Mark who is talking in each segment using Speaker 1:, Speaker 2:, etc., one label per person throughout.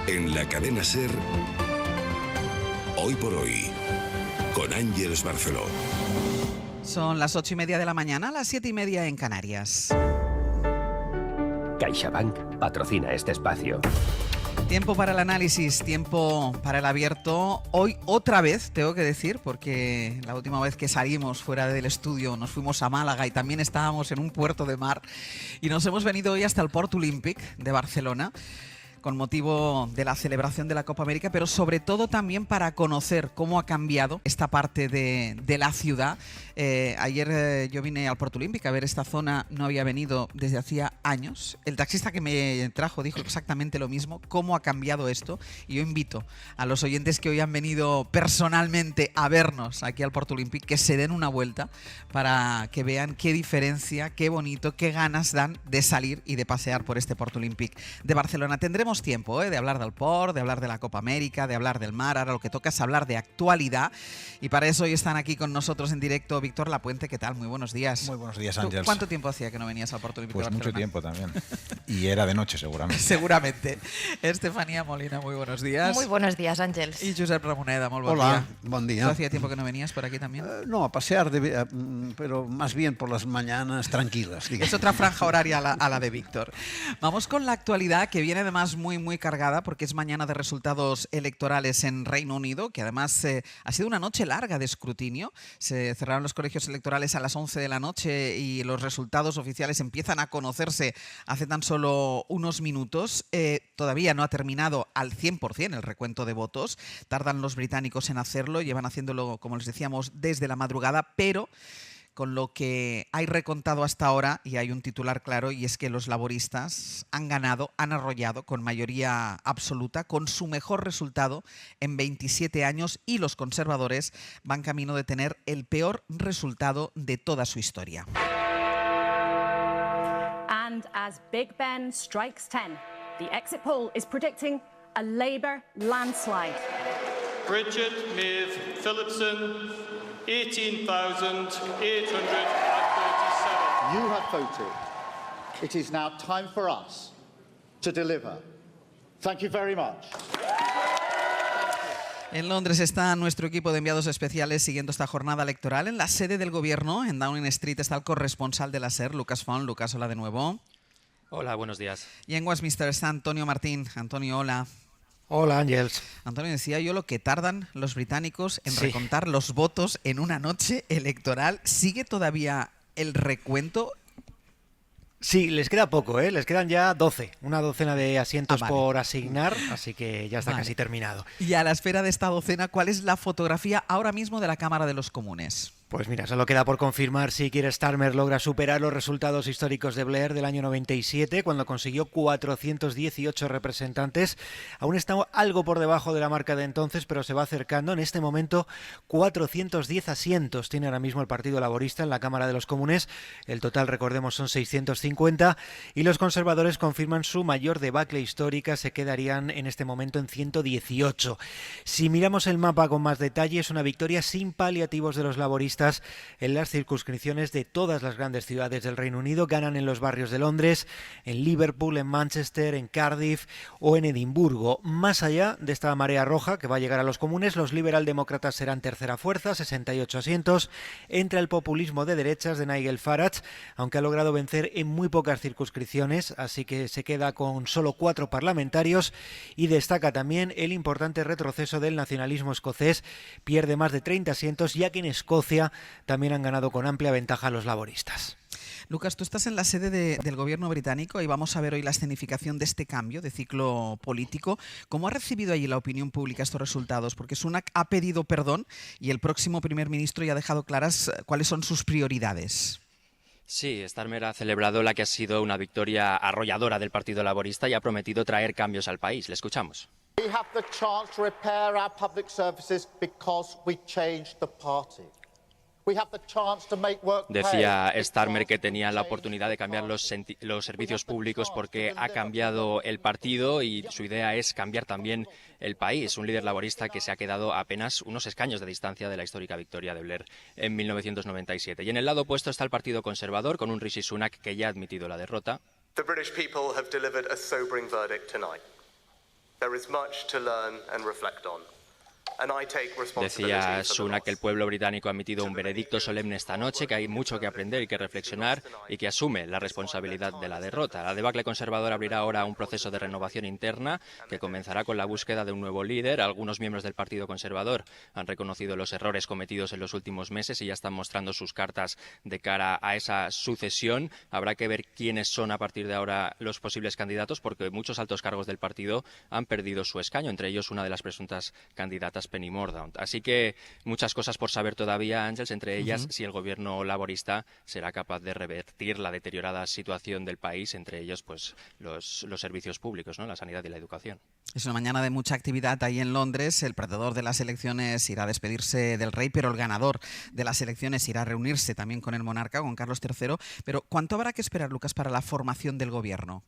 Speaker 1: En la cadena SER, Hoy por Hoy, con Ángeles Barceló.
Speaker 2: Son las 8:30 de la mañana, las 7:30 en Canarias.
Speaker 3: CaixaBank patrocina este espacio.
Speaker 2: Tiempo para el análisis, tiempo para el abierto. Hoy otra vez, tengo que decir, porque la última vez que salimos fuera del estudio nos fuimos a Málaga y también estábamos en un puerto de mar y nos hemos venido hoy hasta el Port Olímpic de Barcelona con motivo de la celebración de la Copa América, pero sobre todo también para conocer cómo ha cambiado esta parte de la ciudad. Ayer yo vine al Port Olímpic a ver esta zona, no había venido desde hacía años. El taxista que me trajo dijo exactamente lo mismo, cómo ha cambiado esto. Y yo invito a los oyentes que hoy han venido personalmente a vernos aquí al Port Olímpic que se den una vuelta para que vean qué diferencia, qué bonito, qué ganas dan de salir y de pasear por este Port Olímpic de Barcelona. Tendremos tiempo de hablar del Port, de hablar de la Copa América, de hablar del mar. Ahora lo que toca es hablar de actualidad y para eso hoy están aquí con nosotros en directo Víctor Lapuente. ¿Qué tal? Muy buenos días.
Speaker 4: Muy buenos días, Ángeles.
Speaker 2: ¿Cuánto tiempo hacía que no venías al Port Olímpico de Barcelona?
Speaker 4: Pues mucho tiempo también. Y era de noche seguramente.
Speaker 2: Seguramente. Estefanía Molina, muy buenos días.
Speaker 5: Muy buenos días, Ángeles.
Speaker 2: Y Josep Ramoneda, muy buen
Speaker 6: Hola,
Speaker 2: día.
Speaker 6: buen día.
Speaker 2: ¿Tú hacía tiempo que no venías por aquí también?
Speaker 6: No, a pasear, pero más bien por las mañanas tranquilas. Digamos.
Speaker 2: Es otra franja horaria a la de Víctor. Vamos con la actualidad, que viene además muy cargada, porque es mañana de resultados electorales en Reino Unido, que además ha sido una noche larga de escrutinio. Se cerraron los colegios electorales a las 11 de la noche y los resultados oficiales empiezan a conocerse hace tan solo unos minutos. Todavía no ha terminado al 100% el recuento de votos. Tardan los británicos en hacerlo, llevan haciéndolo, como les decíamos, desde la madrugada, pero con lo que hay recontado hasta ahora, y hay un titular claro, y es que los laboristas han ganado, han arrollado con mayoría absoluta, con su mejor resultado en 27 años, y los conservadores van camino de tener el peor resultado de toda su historia.
Speaker 7: And as Big Ben strikes 10, the exit poll is predicting a Labour landslide.
Speaker 8: Bridget Maeve Phillipson, 18,837.
Speaker 9: You have voted. It is now time for us to deliver. Thank you very much.
Speaker 2: En Londres está nuestro equipo de enviados especiales siguiendo esta jornada electoral. En la sede del gobierno, en Downing Street, está el corresponsal de la SER, Lucas Font. Lucas, hola de nuevo.
Speaker 10: Hola, buenos días.
Speaker 2: Y en Westminster está Antonio Martín. Antonio, hola.
Speaker 11: Hola, Ángeles.
Speaker 2: Antonio, decía yo lo que tardan los británicos en recontar los votos en una noche electoral. ¿Sigue todavía el recuento?
Speaker 11: Sí, les queda poco, les quedan ya 12, una docena de asientos por asignar, así que ya está casi terminado.
Speaker 2: Y a la espera de esta docena, ¿cuál es la fotografía ahora mismo de la Cámara de los Comunes?
Speaker 11: Pues mira, solo queda por confirmar si Keir Starmer logra superar los resultados históricos de Blair del año 97, cuando consiguió 418 representantes. Aún está algo por debajo de la marca de entonces, pero se va acercando. En este momento, 410 asientos tiene ahora mismo el Partido Laborista en la Cámara de los Comunes. El total, recordemos, son 650. Y los conservadores confirman su mayor debacle histórica. Se quedarían en este momento en 118. Si miramos el mapa con más detalle, es una victoria sin paliativos de los laboristas en las circunscripciones de todas las grandes ciudades del Reino Unido. Ganan en los barrios de Londres, en Liverpool, en Manchester, en Cardiff o en Edimburgo. Más allá de esta marea roja que va a llegar a los comunes, los liberaldemócratas serán tercera fuerza, 68 asientos. Entra el populismo de derechas de Nigel Farage, aunque ha logrado vencer en muy pocas circunscripciones, así que se queda con solo 4 parlamentarios. Y destaca también el importante retroceso del nacionalismo escocés, pierde más de 30 asientos, ya que en Escocia también han ganado con amplia ventaja los laboristas.
Speaker 2: Lucas, tú estás en la sede del gobierno británico y vamos a ver hoy la escenificación de este cambio de ciclo político. ¿Cómo ha recibido allí la opinión pública estos resultados? Porque Sunak ha pedido perdón y el próximo primer ministro ya ha dejado claras cuáles son sus prioridades.
Speaker 10: Sí, Starmer ha celebrado la que ha sido una victoria arrolladora del Partido Laborista y ha prometido traer cambios al país. Le escuchamos.
Speaker 9: We have the chance to repair our public services because we changed the party.
Speaker 10: Decía Starmer que tenía la oportunidad de cambiar los servicios públicos porque ha cambiado el partido y su idea es cambiar también el país. Un líder laborista que se ha quedado a apenas unos escaños de distancia de la histórica victoria de Blair en 1997. Y en el lado opuesto está el Partido Conservador con un Rishi Sunak que ya ha admitido la derrota.
Speaker 12: The British people have delivered a sobering verdict tonight.
Speaker 10: Decía Sunak que el pueblo británico ha emitido un veredicto solemne esta noche, que hay mucho que aprender y que reflexionar y que asume la responsabilidad de la derrota. La debacle conservadora abrirá ahora un proceso de renovación interna que comenzará con la búsqueda de un nuevo líder. Algunos miembros del Partido Conservador han reconocido los errores cometidos en los últimos meses y ya están mostrando sus cartas de cara a esa sucesión. Habrá que ver quiénes son a partir de ahora los posibles candidatos, porque muchos altos cargos del partido han perdido su escaño, entre ellos una de las presuntas candidatas, Penny Mordaunt. Así que muchas cosas por saber todavía, Ángels, entre ellas si el gobierno laborista será capaz de revertir la deteriorada situación del país, entre ellos pues los servicios públicos, ¿no? La sanidad y la educación.
Speaker 2: Es una mañana de mucha actividad ahí en Londres. El perdedor de las elecciones irá a despedirse del rey, pero el ganador de las elecciones irá a reunirse también con el monarca, con Carlos III. Pero ¿cuánto habrá que esperar, Lucas, para la formación del gobierno?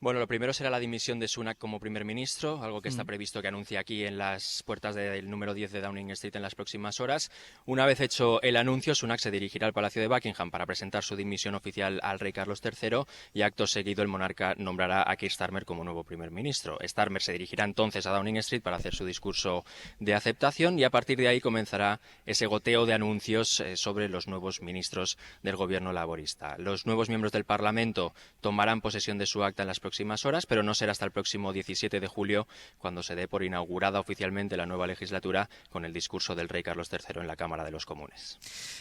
Speaker 10: Bueno, lo primero será la dimisión de Sunak como primer ministro, algo que está previsto que anuncie aquí en las puertas del número 10 de Downing Street en las próximas horas. Una vez hecho el anuncio, Sunak se dirigirá al Palacio de Buckingham para presentar su dimisión oficial al rey Carlos III y acto seguido el monarca nombrará a Keir Starmer como nuevo primer ministro. Starmer se dirigirá entonces a Downing Street para hacer su discurso de aceptación y a partir de ahí comenzará ese goteo de anuncios sobre los nuevos ministros del gobierno laborista. Los nuevos miembros del Parlamento tomarán posesión de su acta en las próximas horas, pero no será hasta el próximo 17 de julio cuando se dé por inaugurada oficialmente la nueva legislatura con el discurso del rey Carlos III en la Cámara de los Comunes.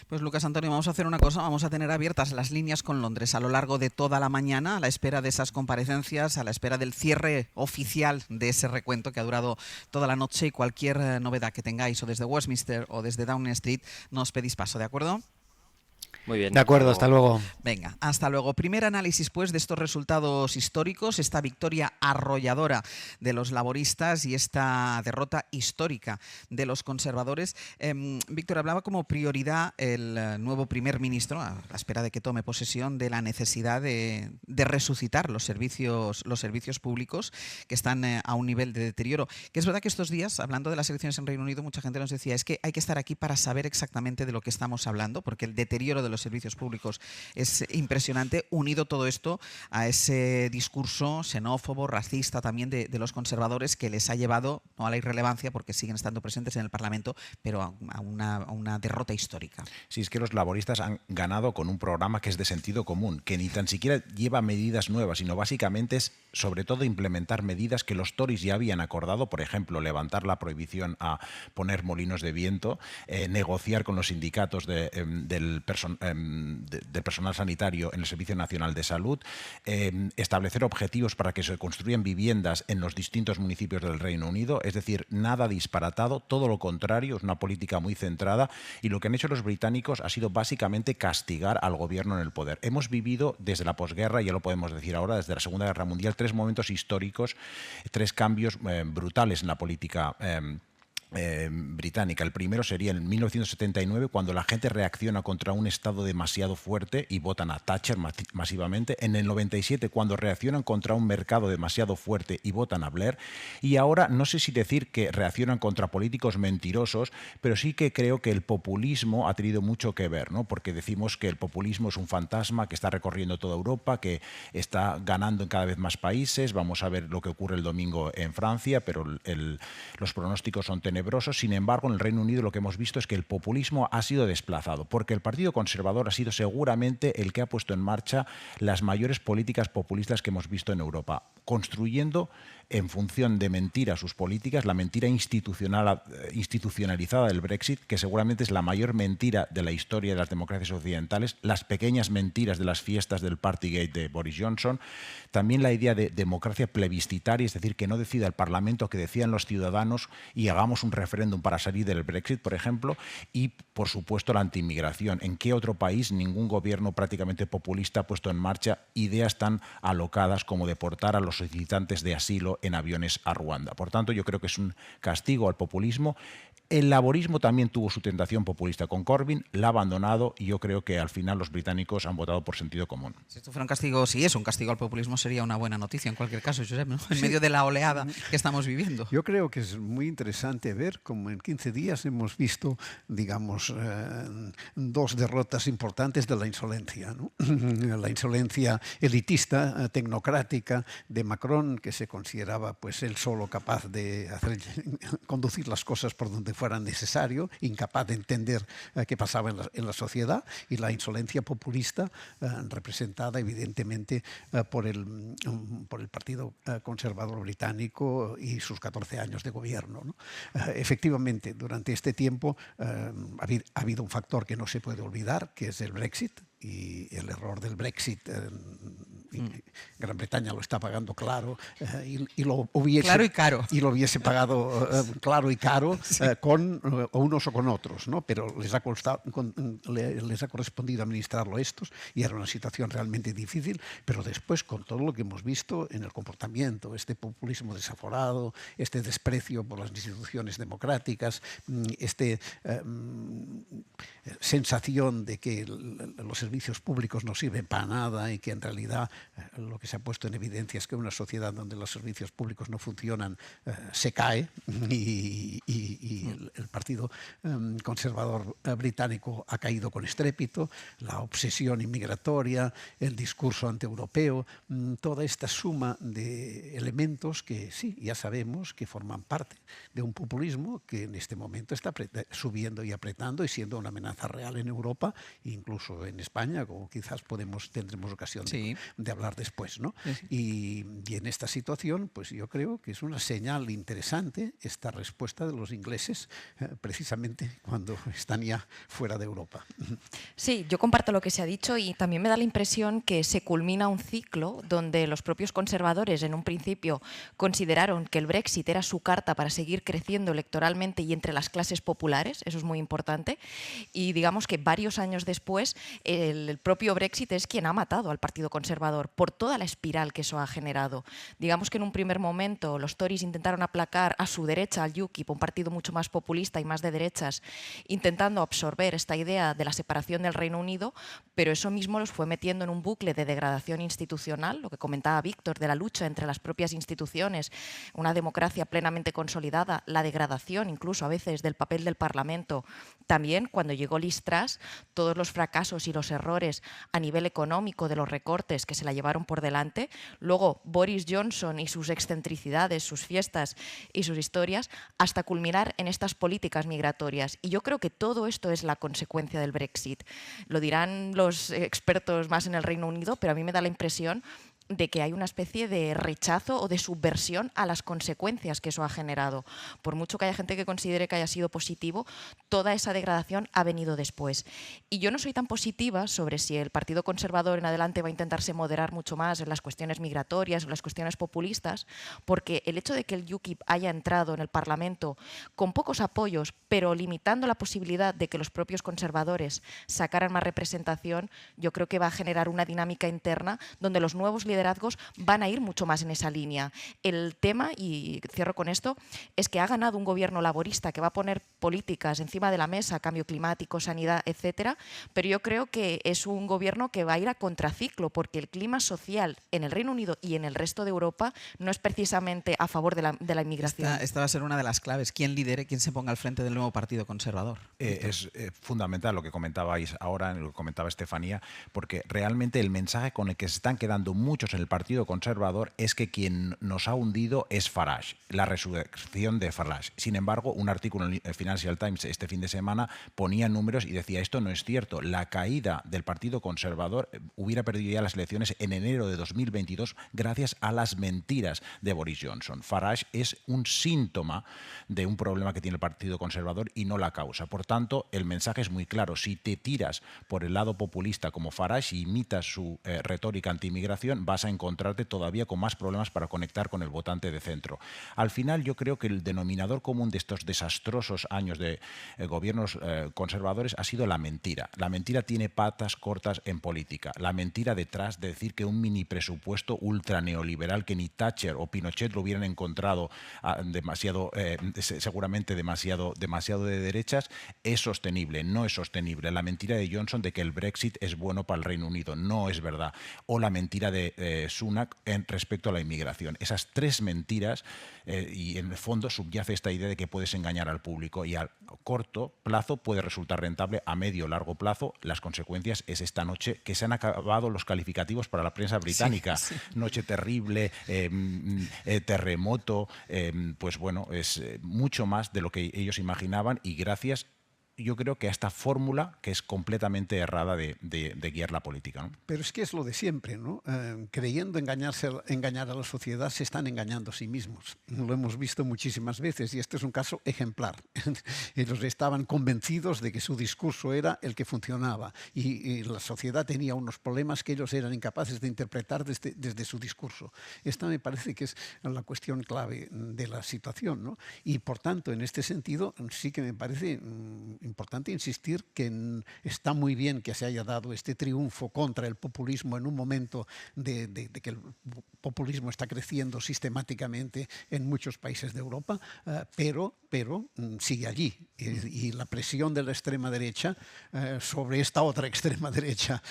Speaker 2: Pues Lucas Antonio, vamos a hacer una cosa, vamos a tener abiertas las líneas con Londres a lo largo de toda la mañana, a la espera de esas comparecencias, a la espera del cierre oficial de ese recuento que ha durado toda la noche y cualquier novedad que tengáis o desde Westminster o desde Downing Street, no os pedís paso, ¿de acuerdo?
Speaker 10: Muy bien.
Speaker 11: De acuerdo, hasta luego.
Speaker 2: Venga, hasta luego. Primer análisis, pues, de estos resultados históricos, esta victoria arrolladora de los laboristas y esta derrota histórica de los conservadores. Víctor, hablaba como prioridad el nuevo primer ministro, a la espera de que tome posesión, de la necesidad de resucitar los servicios públicos que están a un nivel de deterioro. Que es verdad que estos días, hablando de las elecciones en Reino Unido, mucha gente nos decía, es que hay que estar aquí para saber exactamente de lo que estamos hablando, porque el deterioro de los servicios públicos es impresionante, unido todo esto a ese discurso xenófobo, racista también de los conservadores que les ha llevado, no a la irrelevancia porque siguen estando presentes en el Parlamento, pero a una derrota histórica.
Speaker 4: Sí, es que los laboristas han ganado con un programa que es de sentido común, que ni tan siquiera lleva medidas nuevas, sino básicamente es sobre todo implementar medidas que los Tories ya habían acordado, por ejemplo, levantar la prohibición a poner molinos de viento, negociar con los sindicatos del personal sanitario en el Servicio Nacional de Salud, establecer objetivos para que se construyan viviendas en los distintos municipios del Reino Unido, es decir, nada disparatado, todo lo contrario, es una política muy centrada y lo que han hecho los británicos ha sido básicamente castigar al gobierno en el poder. Hemos vivido desde la posguerra, ya lo podemos decir ahora, desde la Segunda Guerra Mundial, 3 momentos históricos, 3 cambios brutales en la política británica. El primero sería en 1979, cuando la gente reacciona contra un Estado demasiado fuerte y votan a Thatcher masivamente. En el 97, cuando reaccionan contra un mercado demasiado fuerte y votan a Blair. Y ahora, no sé si decir que reaccionan contra políticos mentirosos, pero sí que creo que el populismo ha tenido mucho que ver, ¿no? Porque decimos que el populismo es un fantasma que está recorriendo toda Europa, que está ganando en cada vez más países. Vamos a ver lo que ocurre el domingo en Francia, pero los pronósticos son tenebrosos. Sin embargo, en el Reino Unido lo que hemos visto es que el populismo ha sido desplazado, porque el Partido Conservador ha sido seguramente el que ha puesto en marcha las mayores políticas populistas que hemos visto en Europa, construyendo en función de mentiras sus políticas, la mentira institucionalizada del Brexit, que seguramente es la mayor mentira de la historia de las democracias occidentales, las pequeñas mentiras de las fiestas del Partygate de Boris Johnson, también la idea de democracia plebiscitaria, es decir, que no decida el Parlamento, que decidan los ciudadanos y hagamos un referéndum para salir del Brexit, por ejemplo, y, por supuesto, la antiinmigración. ¿En qué otro país ningún gobierno prácticamente populista ha puesto en marcha ideas tan alocadas como deportar a los solicitantes de asilo en aviones a Ruanda? Por tanto, yo creo que es un castigo al populismo. El laborismo también tuvo su tentación populista con Corbyn, la ha abandonado y yo creo que al final los británicos han votado por sentido común.
Speaker 2: Si esto fuera un castigo, si es un castigo al populismo, sería una buena noticia en cualquier caso, Josep, ¿no? En medio de la oleada que estamos viviendo.
Speaker 6: Yo creo que es muy interesante ver cómo en 15 días hemos visto, digamos, dos derrotas importantes de la insolencia, ¿no? La insolencia elitista, tecnocrática de Macron, que se consideraba pues él solo capaz de conducir las cosas por donde fuera necesario, incapaz de entender qué pasaba en la sociedad, y la insolencia populista representada evidentemente por el Partido Conservador británico y sus 14 años de gobierno, ¿no? Efectivamente, durante este tiempo ha habido un factor que no se puede olvidar, que es el Brexit, y el error del Brexit. Gran Bretaña lo está pagando claro, y lo hubiese,
Speaker 2: claro y caro.
Speaker 6: Y lo hubiese pagado claro y caro, sí, con unos o con otros, ¿no? Pero les ha correspondido administrarlo estos, y era una situación realmente difícil. Pero después, con todo lo que hemos visto en el comportamiento, este populismo desaforado, este desprecio por las instituciones democráticas, sensación de que los servicios públicos no sirven para nada y que en realidad lo que se ha puesto en evidencia es que una sociedad donde los servicios públicos no funcionan se cae, y el Partido Conservador británico ha caído con estrépito. La obsesión inmigratoria, el discurso antieuropeo, toda esta suma de elementos que sí, ya sabemos que forman parte de un populismo que en este momento está subiendo y apretando y siendo una amenaza real en Europa, incluso en España, como quizás tendremos ocasión de hablar después, ¿no? Y en esta situación, pues yo creo que es una señal interesante esta respuesta de los ingleses, precisamente cuando están ya fuera de Europa.
Speaker 5: Sí, yo comparto lo que se ha dicho, y también me da la impresión que se culmina un ciclo donde los propios conservadores en un principio consideraron que el Brexit era su carta para seguir creciendo electoralmente y entre las clases populares, eso es muy importante, y digamos que varios años después el propio Brexit es quien ha matado al Partido Conservador por toda la espiral que eso ha generado. Digamos que en un primer momento los Tories intentaron aplacar a su derecha al UKIP, un partido mucho más populista y más de derechas, intentando absorber esta idea de la separación del Reino Unido, pero eso mismo los fue metiendo en un bucle de degradación institucional, lo que comentaba Víctor, de la lucha entre las propias instituciones, una democracia plenamente consolidada, la degradación incluso a veces del papel del Parlamento. También cuando llegó Liz Truss, todos los fracasos y los errores a nivel económico de los recortes que se la llevaron por delante. Luego Boris Johnson y sus excentricidades, sus fiestas y sus historias, hasta culminar en estas políticas migratorias. Y yo creo que todo esto es la consecuencia del Brexit. Lo dirán los expertos más en el Reino Unido, pero a mí me da la impresión de que hay una especie de rechazo o de subversión a las consecuencias que eso ha generado. Por mucho que haya gente que considere que haya sido positivo, toda esa degradación ha venido después. Y yo no soy tan positiva sobre si el Partido Conservador en adelante va a intentarse moderar mucho más en las cuestiones migratorias o las cuestiones populistas, porque el hecho de que el UKIP haya entrado en el Parlamento con pocos apoyos, pero limitando la posibilidad de que los propios conservadores sacaran más representación, yo creo que va a generar una dinámica interna donde los nuevos liderazgos van a ir mucho más en esa línea. El tema, y cierro con esto, es que ha ganado un gobierno laborista que va a poner políticas encima de la mesa, cambio climático, sanidad, etcétera, pero yo creo que es un gobierno que va a ir a contraciclo, porque el clima social en el Reino Unido y en el resto de Europa no es precisamente a favor de la inmigración.
Speaker 2: Esta va a ser una de las claves. ¿Quién lidere, quién se ponga al frente del nuevo Partido Conservador?
Speaker 4: Es fundamental lo que comentabais ahora, lo que comentaba Estefanía, porque realmente el mensaje con el que se están quedando muchos en el Partido Conservador es que quien nos ha hundido es Farage, la resurrección de Farage. Sin embargo, un artículo en el Financial Times este fin de semana ponía números y decía: esto no es cierto, la caída del Partido Conservador hubiera perdido ya las elecciones en enero de 2022 gracias a las mentiras de Boris Johnson. Farage es un síntoma de un problema que tiene el Partido Conservador y no la causa. Por tanto, el mensaje es muy claro: si te tiras por el lado populista como Farage y imitas su retórica anti-inmigración, vas a encontrarte todavía con más problemas para conectar con el votante de centro. Al final yo creo que el denominador común de estos desastrosos años de gobiernos conservadores ha sido la mentira. La mentira tiene patas cortas en política. La mentira detrás de decir que un mini presupuesto ultra neoliberal que ni Thatcher o Pinochet lo hubieran encontrado seguramente demasiado de derechas es sostenible. No es sostenible. La mentira de Johnson de que el Brexit es bueno para el Reino Unido no es verdad. O la mentira de Sunak respecto a la inmigración. Esas tres mentiras y en el fondo subyace esta idea de que puedes engañar al público y a corto plazo puede resultar rentable, a medio o largo plazo las consecuencias es esta noche que se han acabado los calificativos para la prensa británica. Sí. Noche terrible, terremoto, pues bueno, es mucho más de lo que ellos imaginaban y gracias, yo creo que a esta fórmula que es completamente errada de guiar la política, ¿no?
Speaker 6: Pero es que es lo de siempre, ¿no? Creyendo engañar a la sociedad se están engañando a sí mismos. Lo hemos visto muchísimas veces y este es un caso ejemplar. Ellos estaban convencidos de que su discurso era el que funcionaba y la sociedad tenía unos problemas que ellos eran incapaces de interpretar desde su discurso. Esta me parece que es la cuestión clave de la situación, ¿no? Y por tanto, en este sentido, sí que me parece importante insistir que está muy bien que se haya dado este triunfo contra el populismo en un momento de que el populismo está creciendo sistemáticamente en muchos países de Europa, pero sigue allí. Y la presión de la extrema derecha sobre esta otra extrema derecha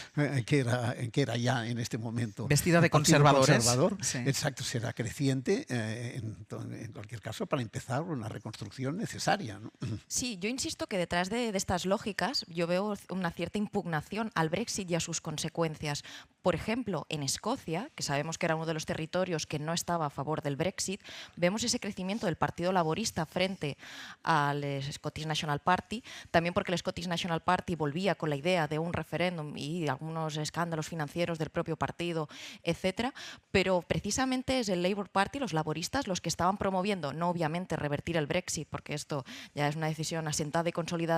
Speaker 6: que era ya en este momento
Speaker 2: vestida de conservadores.
Speaker 6: Conservador,
Speaker 2: sí.
Speaker 6: Exacto, será creciente en cualquier caso para empezar una reconstrucción necesaria, ¿no?
Speaker 5: Sí, yo insisto que detrás de estas lógicas yo veo una cierta impugnación al Brexit y a sus consecuencias. Por ejemplo, en Escocia, que sabemos que era uno de los territorios que no estaba a favor del Brexit, vemos ese crecimiento del Partido Laborista frente al Scottish National Party, también porque el Scottish National Party volvía con la idea de un referéndum y algunos escándalos financieros del propio partido, etcétera, pero precisamente es el Labour Party, los laboristas, los que estaban promoviendo, no obviamente revertir el Brexit, porque esto ya es una decisión asentada y consolidada,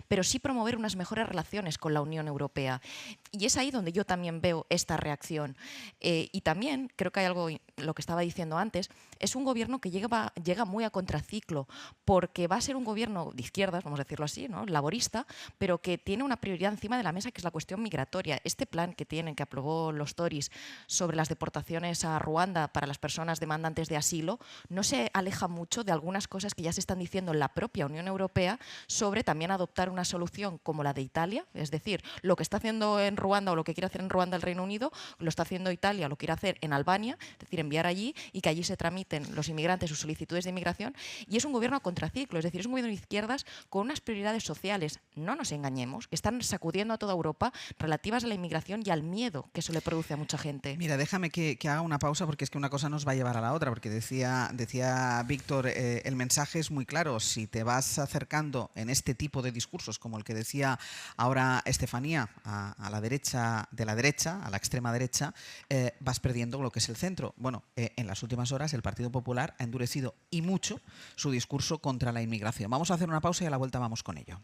Speaker 5: pero sí promover unas mejores relaciones con la Unión Europea. Y es ahí donde yo también veo esta reacción. Y también, creo que hay algo, lo que estaba diciendo antes, es un gobierno que llega muy a contraciclo, porque va a ser un gobierno de izquierdas, vamos a decirlo así, ¿no? Laborista, pero que tiene una prioridad encima de la mesa, que es la cuestión migratoria. Este plan que aprobó los Tories sobre las deportaciones a Ruanda para las personas demandantes de asilo, no se aleja mucho de algunas cosas que ya se están diciendo en la propia Unión Europea sobre también adoptar una solución como la de Italia, es decir, lo que está haciendo en Ruanda o lo que quiere hacer en Ruanda el Reino Unido, lo está haciendo Italia, lo quiere hacer en Albania, es decir, enviar allí y que allí se tramiten los inmigrantes sus solicitudes de inmigración, y es un gobierno a contraciclo, es decir, es un gobierno de izquierdas con unas prioridades sociales, no nos engañemos, que están sacudiendo a toda Europa relativas a la inmigración y al miedo que eso le produce a mucha gente.
Speaker 2: Mira, déjame que haga una pausa porque es que una cosa nos va a llevar a la otra, porque decía Víctor, el mensaje es muy claro, si te vas acercando en este tipo de discursos como el que decía ahora Estefanía a la derecha, de la derecha, a la extrema derecha, vas perdiendo lo que es el centro. Bueno, en las últimas horas el Partido Popular ha endurecido y mucho su discurso contra la inmigración. Vamos a hacer una pausa y a la vuelta vamos con ello.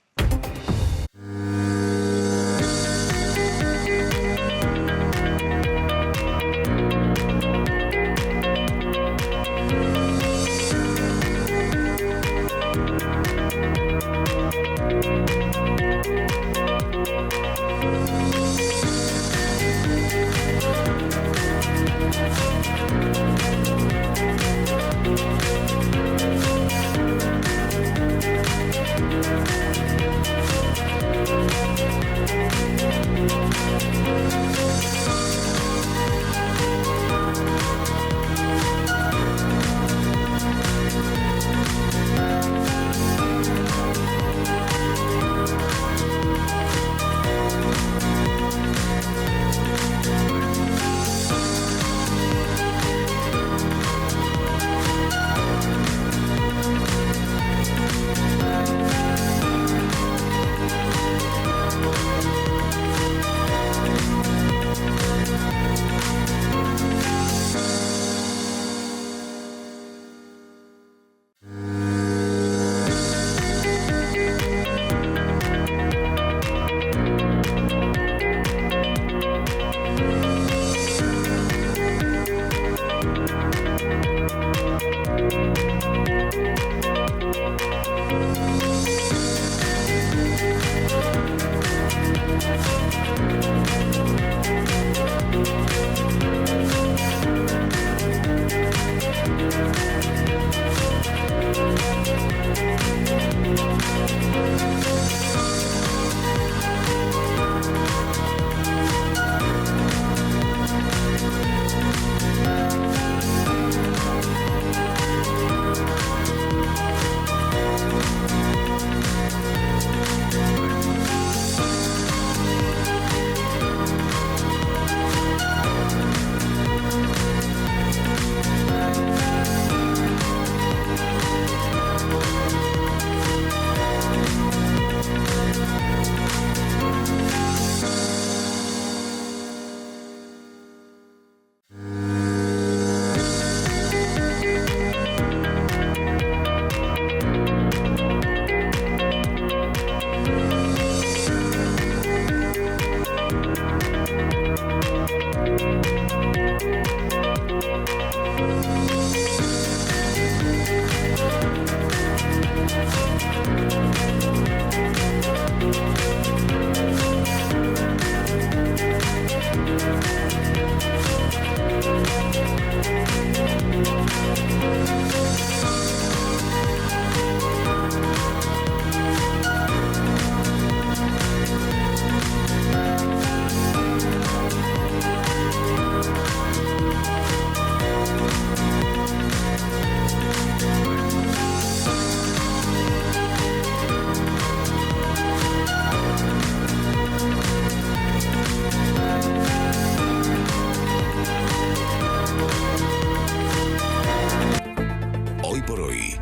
Speaker 1: Hoy por hoy,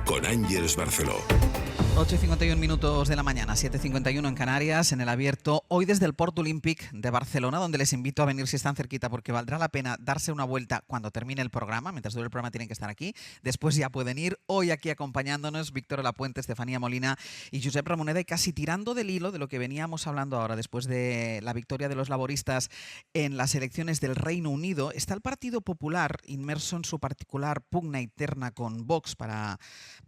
Speaker 1: con Ángeles Barceló.
Speaker 2: 8:51 minutos de la mañana, 7:51 en Canarias, en el abierto, hoy desde el Port Olímpic de Barcelona, donde les invito a venir si están cerquita, porque valdrá la pena darse una vuelta cuando termine el programa. Mientras dure el programa tienen que estar aquí, después ya pueden ir. Hoy aquí acompañándonos Víctor Lapuente, Estefanía Molina y Josep Ramoneda, y casi tirando del hilo de lo que veníamos hablando ahora, después de la victoria de los laboristas en las elecciones del Reino Unido, está el Partido Popular inmerso en su particular pugna interna con Vox para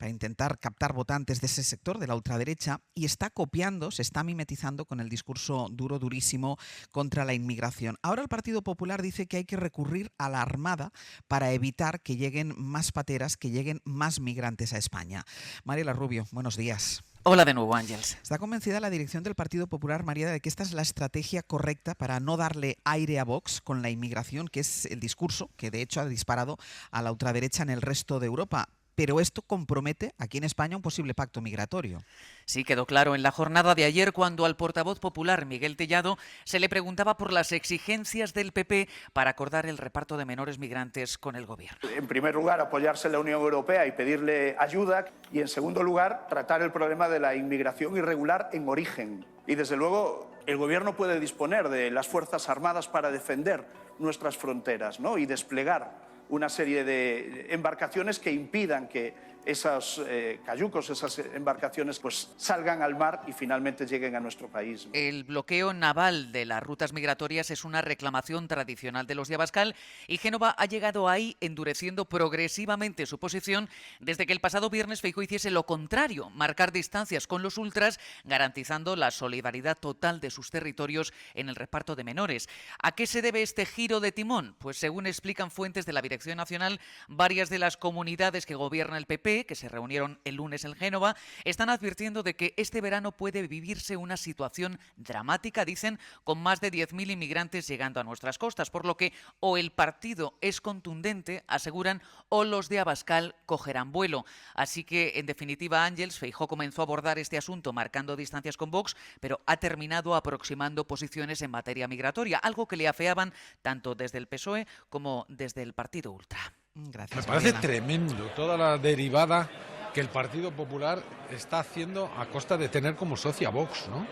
Speaker 2: intentar captar votantes de ese sector, de la ultraderecha, y está copiando, se está mimetizando con el discurso durísimo contra la inmigración. Ahora el Partido Popular dice que hay que recurrir a la Armada para evitar que lleguen más pateras, que lleguen más migrantes a España. Mariela Rubio, buenos días.
Speaker 12: Hola de nuevo, Ángeles.
Speaker 2: ¿Está convencida la dirección del Partido Popular, María, de que esta es la estrategia correcta para no darle aire a Vox con la inmigración, que es el discurso que de hecho ha disparado a la ultraderecha en el resto de Europa? Pero esto compromete aquí en España un posible pacto migratorio.
Speaker 12: Sí, quedó claro en la jornada de ayer cuando al portavoz popular Miguel Tellado se le preguntaba por las exigencias del PP para acordar el reparto de menores migrantes con el gobierno.
Speaker 13: En primer lugar, apoyarse en la Unión Europea y pedirle ayuda, y en segundo lugar, tratar el problema de la inmigración irregular en origen. Y desde luego, el gobierno puede disponer de las Fuerzas Armadas para defender nuestras fronteras, ¿no? Y desplegar una serie de embarcaciones que impidan que esos cayucos, esas embarcaciones, pues salgan al mar y finalmente lleguen a nuestro país.
Speaker 12: El bloqueo naval de las rutas migratorias es una reclamación tradicional de los de Abascal, y Génova ha llegado ahí endureciendo progresivamente su posición desde que el pasado viernes Feijóo hiciese lo contrario, marcar distancias con los ultras, garantizando la solidaridad total de sus territorios en el reparto de menores. ¿A qué se debe este giro de timón? Pues según explican fuentes de la Dirección Nacional, varias de las comunidades que gobierna el PP, que se reunieron el lunes en Génova, están advirtiendo de que este verano puede vivirse una situación dramática, dicen, con más de 10.000 inmigrantes llegando a nuestras costas, por lo que o el partido es contundente, aseguran, o los de Abascal cogerán vuelo. Así que, en definitiva, Ángeles, Feijóo comenzó a abordar este asunto marcando distancias con Vox, pero ha terminado aproximando posiciones en materia migratoria, algo que le afeaban tanto desde el PSOE como desde el Partido Ultra.
Speaker 2: Gracias,
Speaker 14: me parece
Speaker 2: Mariela.
Speaker 14: tremendo toda la derivada que el Partido Popular está haciendo a costa de tener como socia Vox, ¿no?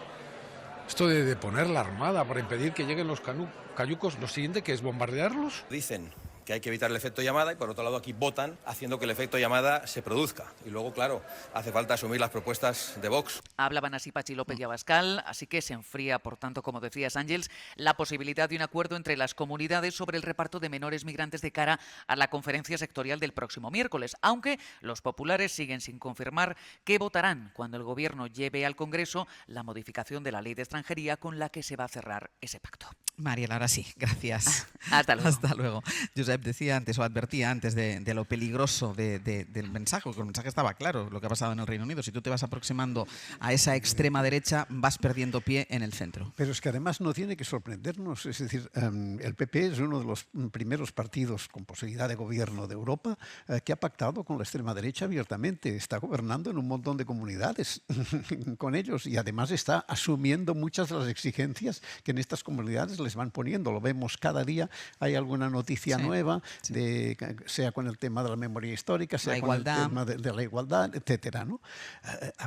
Speaker 14: Esto de poner la Armada para impedir que lleguen los cayucos, lo siguiente que es bombardearlos.
Speaker 15: Dicen que hay que evitar el efecto llamada y por otro lado aquí votan haciendo que el efecto llamada se produzca. Y luego, claro, hace falta asumir las propuestas de Vox.
Speaker 12: Hablaban así Patxi López y Abascal, así que se enfría, por tanto, como decías, Ángeles, la posibilidad de un acuerdo entre las comunidades sobre el reparto de menores migrantes de cara a la conferencia sectorial del próximo miércoles, aunque los populares siguen sin confirmar qué votarán cuando el gobierno lleve al Congreso la modificación de la ley de extranjería con la que se va a cerrar ese pacto.
Speaker 2: Mariela, ahora sí, gracias.
Speaker 12: Hasta luego.
Speaker 2: Hasta luego. Josep decía antes, o advertía antes de lo peligroso del mensaje, porque el mensaje estaba claro, lo que ha pasado en el Reino Unido. Si tú te vas aproximando a esa extrema derecha, vas perdiendo pie en el centro.
Speaker 6: Pero es que además no tiene que sorprendernos. Es decir, el PP es uno de los primeros partidos con posibilidad de gobierno de Europa que ha pactado con la extrema derecha abiertamente. Está gobernando en un montón de comunidades con ellos y además está asumiendo muchas de las exigencias que en estas comunidades les van poniendo. Lo vemos cada día, hay alguna noticia nueva, sea con el tema de la memoria histórica, sea con el tema de la igualdad, etcétera, ¿no?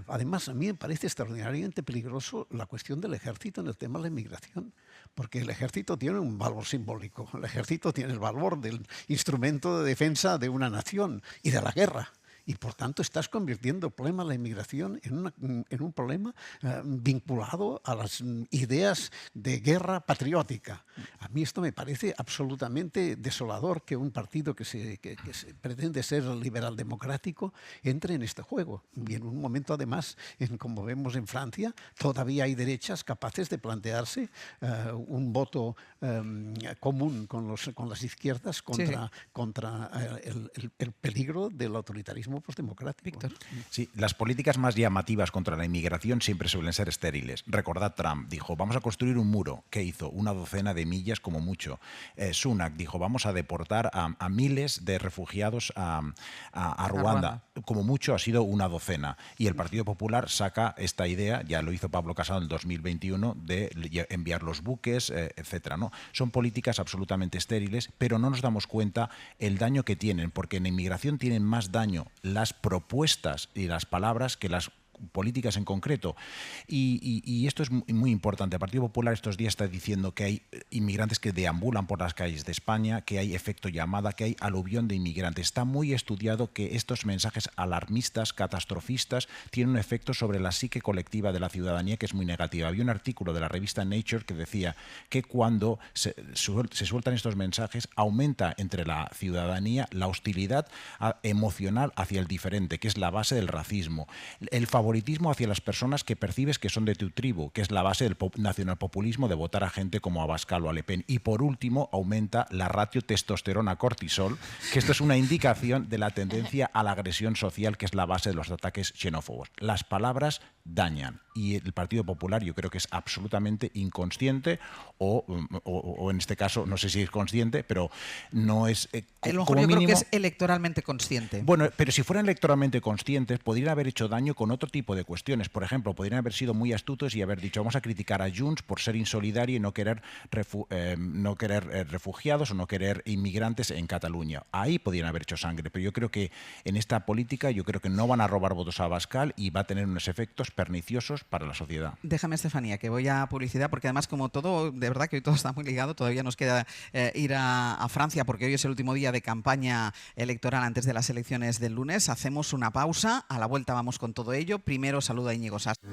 Speaker 6: Además, a mí me parece extraordinariamente peligroso la cuestión del ejército en el tema de la inmigración, porque el ejército tiene un valor simbólico, el ejército tiene el valor del instrumento de defensa de una nación y de la guerra. y por tanto estás convirtiendo el problema de la inmigración en un problema vinculado a las ideas de guerra patriótica. A mí esto me parece absolutamente desolador que un partido que se pretende ser liberal democrático entre en este juego. Y en un momento, además, como vemos en Francia, todavía hay derechas capaces de plantearse un voto común con las izquierdas contra el peligro del autoritarismo postdemocrático.
Speaker 2: Víctor.
Speaker 4: Sí, las políticas más llamativas contra la inmigración siempre suelen ser estériles. Recordad, Trump dijo, vamos a construir un muro. ¿Qué hizo? 12 millas como mucho. Sunak dijo, vamos a deportar a miles de refugiados a Ruanda. Como mucho ha sido 12. Y el Partido Popular saca esta idea, ya lo hizo Pablo Casado en el 2021, de enviar los buques, etcétera, ¿no? Son políticas absolutamente estériles, pero no nos damos cuenta el daño que tienen, porque en la inmigración tienen más daño las propuestas y las palabras que las políticas en concreto. Y esto es muy importante. El Partido Popular estos días está diciendo que hay inmigrantes que deambulan por las calles de España, que hay efecto llamada, que hay aluvión de inmigrantes. Está muy estudiado que estos mensajes alarmistas, catastrofistas, tienen un efecto sobre la psique colectiva de la ciudadanía que es muy negativa. Había un artículo de la revista Nature que decía que cuando se sueltan estos mensajes aumenta entre la ciudadanía la hostilidad emocional hacia el diferente, que es la base del racismo. El favoritismo hacia las personas que percibes que son de tu tribu, que es la base del nacionalpopulismo de votar a gente como Abascal o a Le Pen. Y por último, aumenta la ratio testosterona-cortisol, que esto es una indicación de la tendencia a la agresión social, que es la base de los ataques xenófobos. Las palabras dañan y el Partido Popular yo creo que es absolutamente inconsciente o en este caso no sé si es consciente, pero no es
Speaker 2: a lo mejor yo creo que es electoralmente consciente.
Speaker 4: Bueno, pero si fueran electoralmente conscientes podrían haber hecho daño con otro tipo de cuestiones. Por ejemplo, podrían haber sido muy astutos y haber dicho vamos a criticar a Junts por ser insolidario y no querer refugiados o no querer inmigrantes en Cataluña. Ahí podrían haber hecho sangre, pero yo creo que en esta política yo creo que no van a robar votos a Abascal y va a tener unos efectos perniciosos para la sociedad.
Speaker 2: Déjame, Estefanía, que voy a publicidad porque además como todo, de verdad que hoy todo está muy ligado, todavía nos queda ir a Francia porque hoy es el último día de campaña electoral antes de las elecciones del lunes. Hacemos una pausa, a la vuelta vamos con todo ello. Primero saluda a Íñigo Sastre.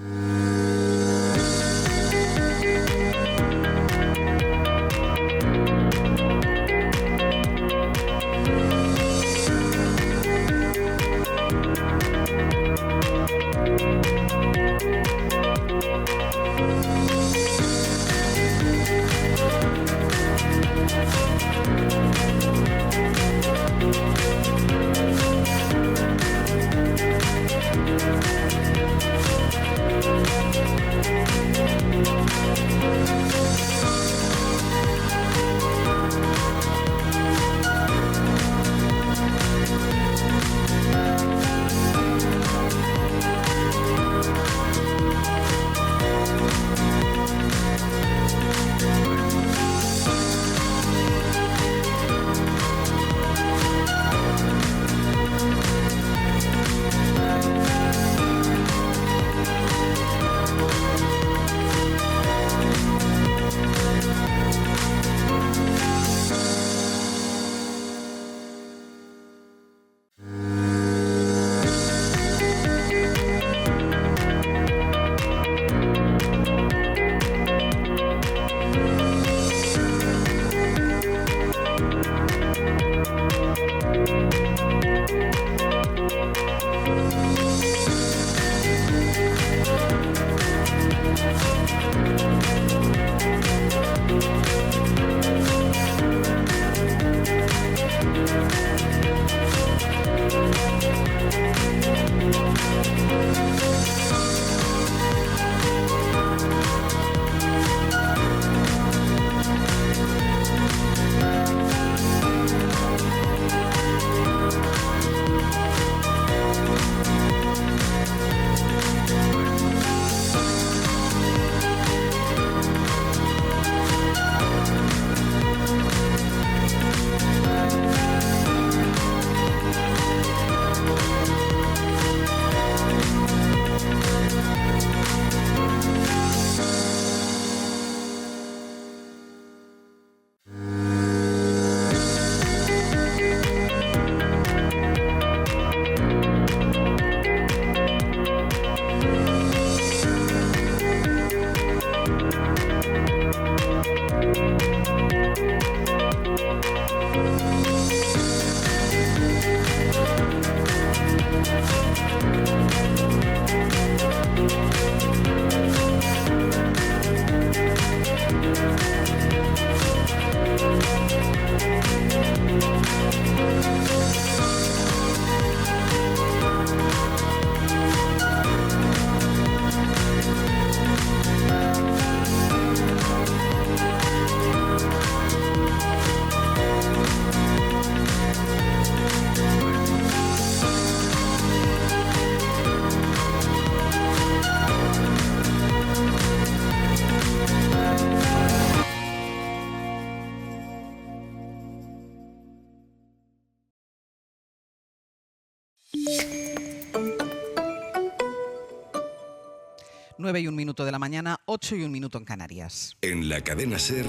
Speaker 2: 9:01 de la mañana, 8:01 en Canarias.
Speaker 1: En la cadena SER,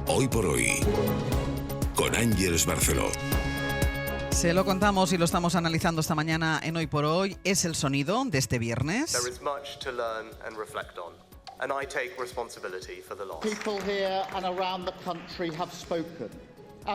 Speaker 1: Hoy por Hoy, con Ángeles Barceló.
Speaker 2: Se lo contamos y lo estamos analizando esta mañana en Hoy por Hoy. Es el sonido de este viernes.
Speaker 16: There is much to learn and reflect on, and I take responsibility for the loss.
Speaker 9: People here and around the country have spoken.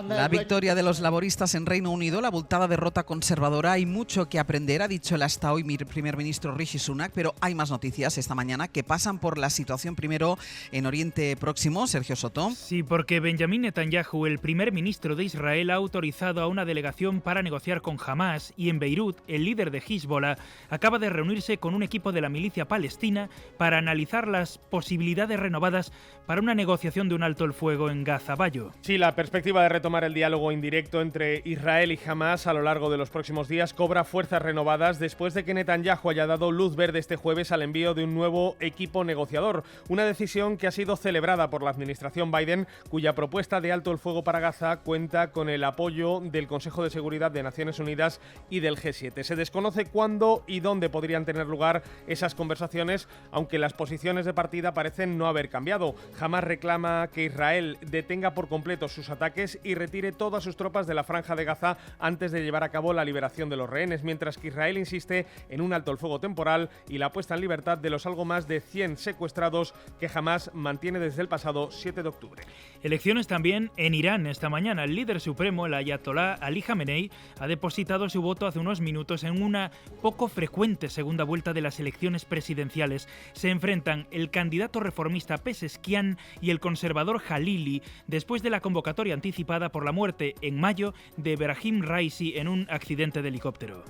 Speaker 2: La victoria de los laboristas en Reino Unido, la abultada derrota conservadora. Hay mucho que aprender, ha dicho el hasta hoy primer ministro Rishi Sunak, pero hay más noticias esta mañana que pasan por la situación primero en Oriente Próximo. Sergio Soto.
Speaker 17: Sí, porque Benjamín Netanyahu, el primer ministro de Israel, ha autorizado a una delegación para negociar con Hamas, y en Beirut, el líder de Hezbollah acaba de reunirse con un equipo de la milicia palestina para analizar las posibilidades renovadas para una negociación de un alto el fuego en Gaza. Bayo.
Speaker 18: Sí, la perspectiva de retomar el diálogo indirecto entre Israel y Hamas a lo largo de los próximos días cobra fuerzas renovadas después de que Netanyahu haya dado luz verde este jueves al envío de un nuevo equipo negociador. Una decisión que ha sido celebrada por la administración Biden, cuya propuesta de alto el fuego para Gaza cuenta con el apoyo del Consejo de Seguridad de Naciones Unidas y del G7. Se desconoce cuándo y dónde podrían tener lugar esas conversaciones, aunque las posiciones de partida parecen no haber cambiado. Hamas reclama que Israel detenga por completo sus ataques y retire todas sus tropas de la Franja de Gaza antes de llevar a cabo la liberación de los rehenes, mientras que Israel insiste en un alto el fuego temporal y la puesta en libertad de los algo más de 100 secuestrados que Hamas mantiene desde el pasado 7 de octubre.
Speaker 17: Elecciones también en Irán esta mañana. El líder supremo, el ayatolá Ali Khamenei, ha depositado su voto hace unos minutos en una poco frecuente segunda vuelta de las elecciones presidenciales. Se enfrentan el candidato reformista Pezeshkian y el conservador Jalili, después de la convocatoria anticipada por la muerte en mayo de Ebrahim Raisi en un accidente de helicóptero.